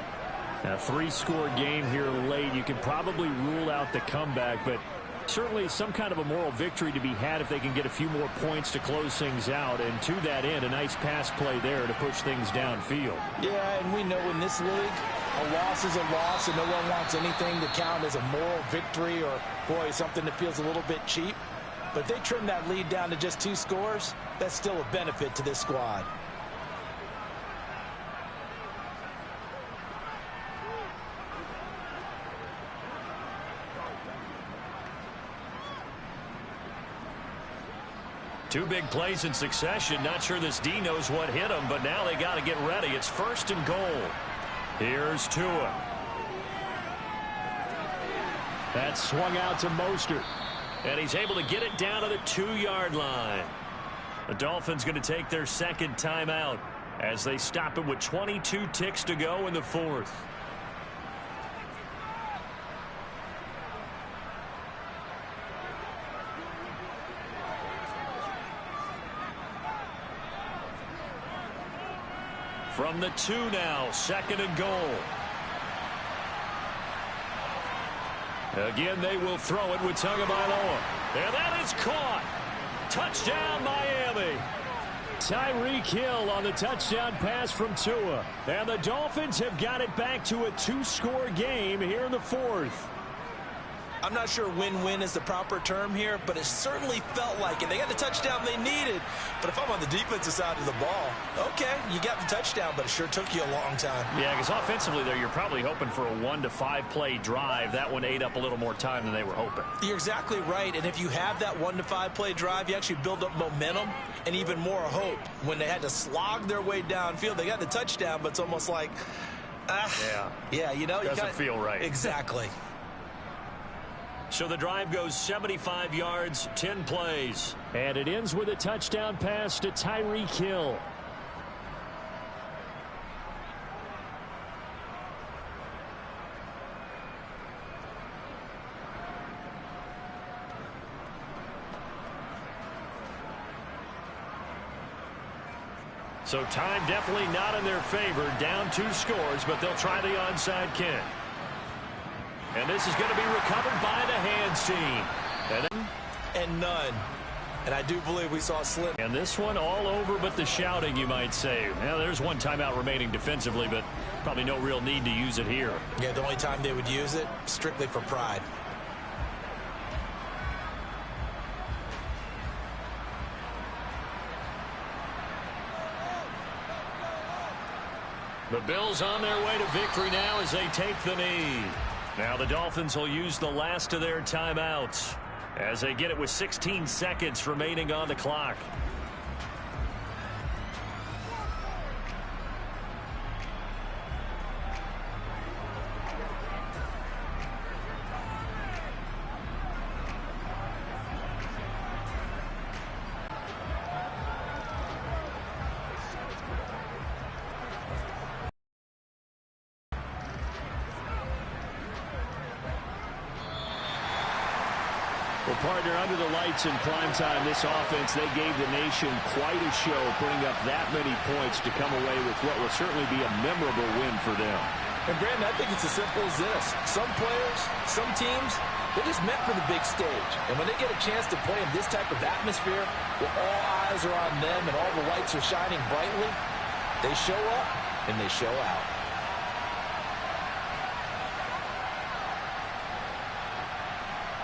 F: A 3-score game here late. You can probably rule out the comeback, but certainly some kind of a moral victory to be had if they can get a few more points to close things out. And to that end, a nice pass play there to push things downfield.
D: Yeah, and we know in this league, a loss is a loss, and no one wants anything to count as a moral victory or, boy, something that feels a little bit cheap. But if they trim that lead down to just 2 scores, that's still a benefit to this squad.
B: Two big plays in succession. Not sure this D knows what hit him, but now they got to get ready. It's 1st and goal. Here's Tua.
F: That swung out to Mostert.
B: And he's able to get it down to the 2-yard line. The Dolphins going to take their 2nd timeout as they stop it with 22 ticks to go in the 4th. From the 2 now, 2nd and goal. Again, they will throw it with Tagovailoa. And that is caught. Touchdown, Miami.
F: Tyreek Hill on the touchdown pass from Tua. And the Dolphins have got it back to a 2-score game here in the 4th.
C: I'm not sure win-win is the proper term here, but it certainly felt like it. They got the touchdown they needed, but if I'm on the defensive side of the ball, okay, you got the touchdown, but it sure took you a long time.
B: Yeah, because offensively there, you're probably hoping for a 1 to 5 play drive. That one ate up a little more time than they were hoping.
C: You're exactly right, and if you have that 1 to 5 play drive, you actually build up momentum and even more hope. When they had to slog their way downfield, they got the touchdown, but it's almost like, yeah, you know.
B: Doesn't feel right.
C: Exactly.
B: So the drive goes 75 yards, 10 plays.
F: And it ends with a touchdown pass to Tyreek Hill.
B: So time definitely not in their favor. Down 2 scores, but they'll try the onside kick. And this is going to be recovered by the hands team.
C: And none. And I do believe we saw a slip.
B: And this one all over but the shouting, you might say. Now, there's 1 timeout remaining defensively, but probably no real need to use it here.
C: Yeah, the only time they would use it, strictly for pride.
B: The Bills on their way to victory now as they take the knee. Now the Dolphins will use the last of their timeouts as they get it with 16 seconds remaining on the clock.
F: Well, partner, under the lights in primetime, this offense, they gave the nation quite a show, putting up that many points to come away with what will certainly be a memorable win for them.
D: And, Brandon, I think it's as simple as this. Some players, some teams, they're just meant for the big stage. And when they get a chance to play in this type of atmosphere, where all eyes are on them and all the lights are shining brightly, they show up and they show out.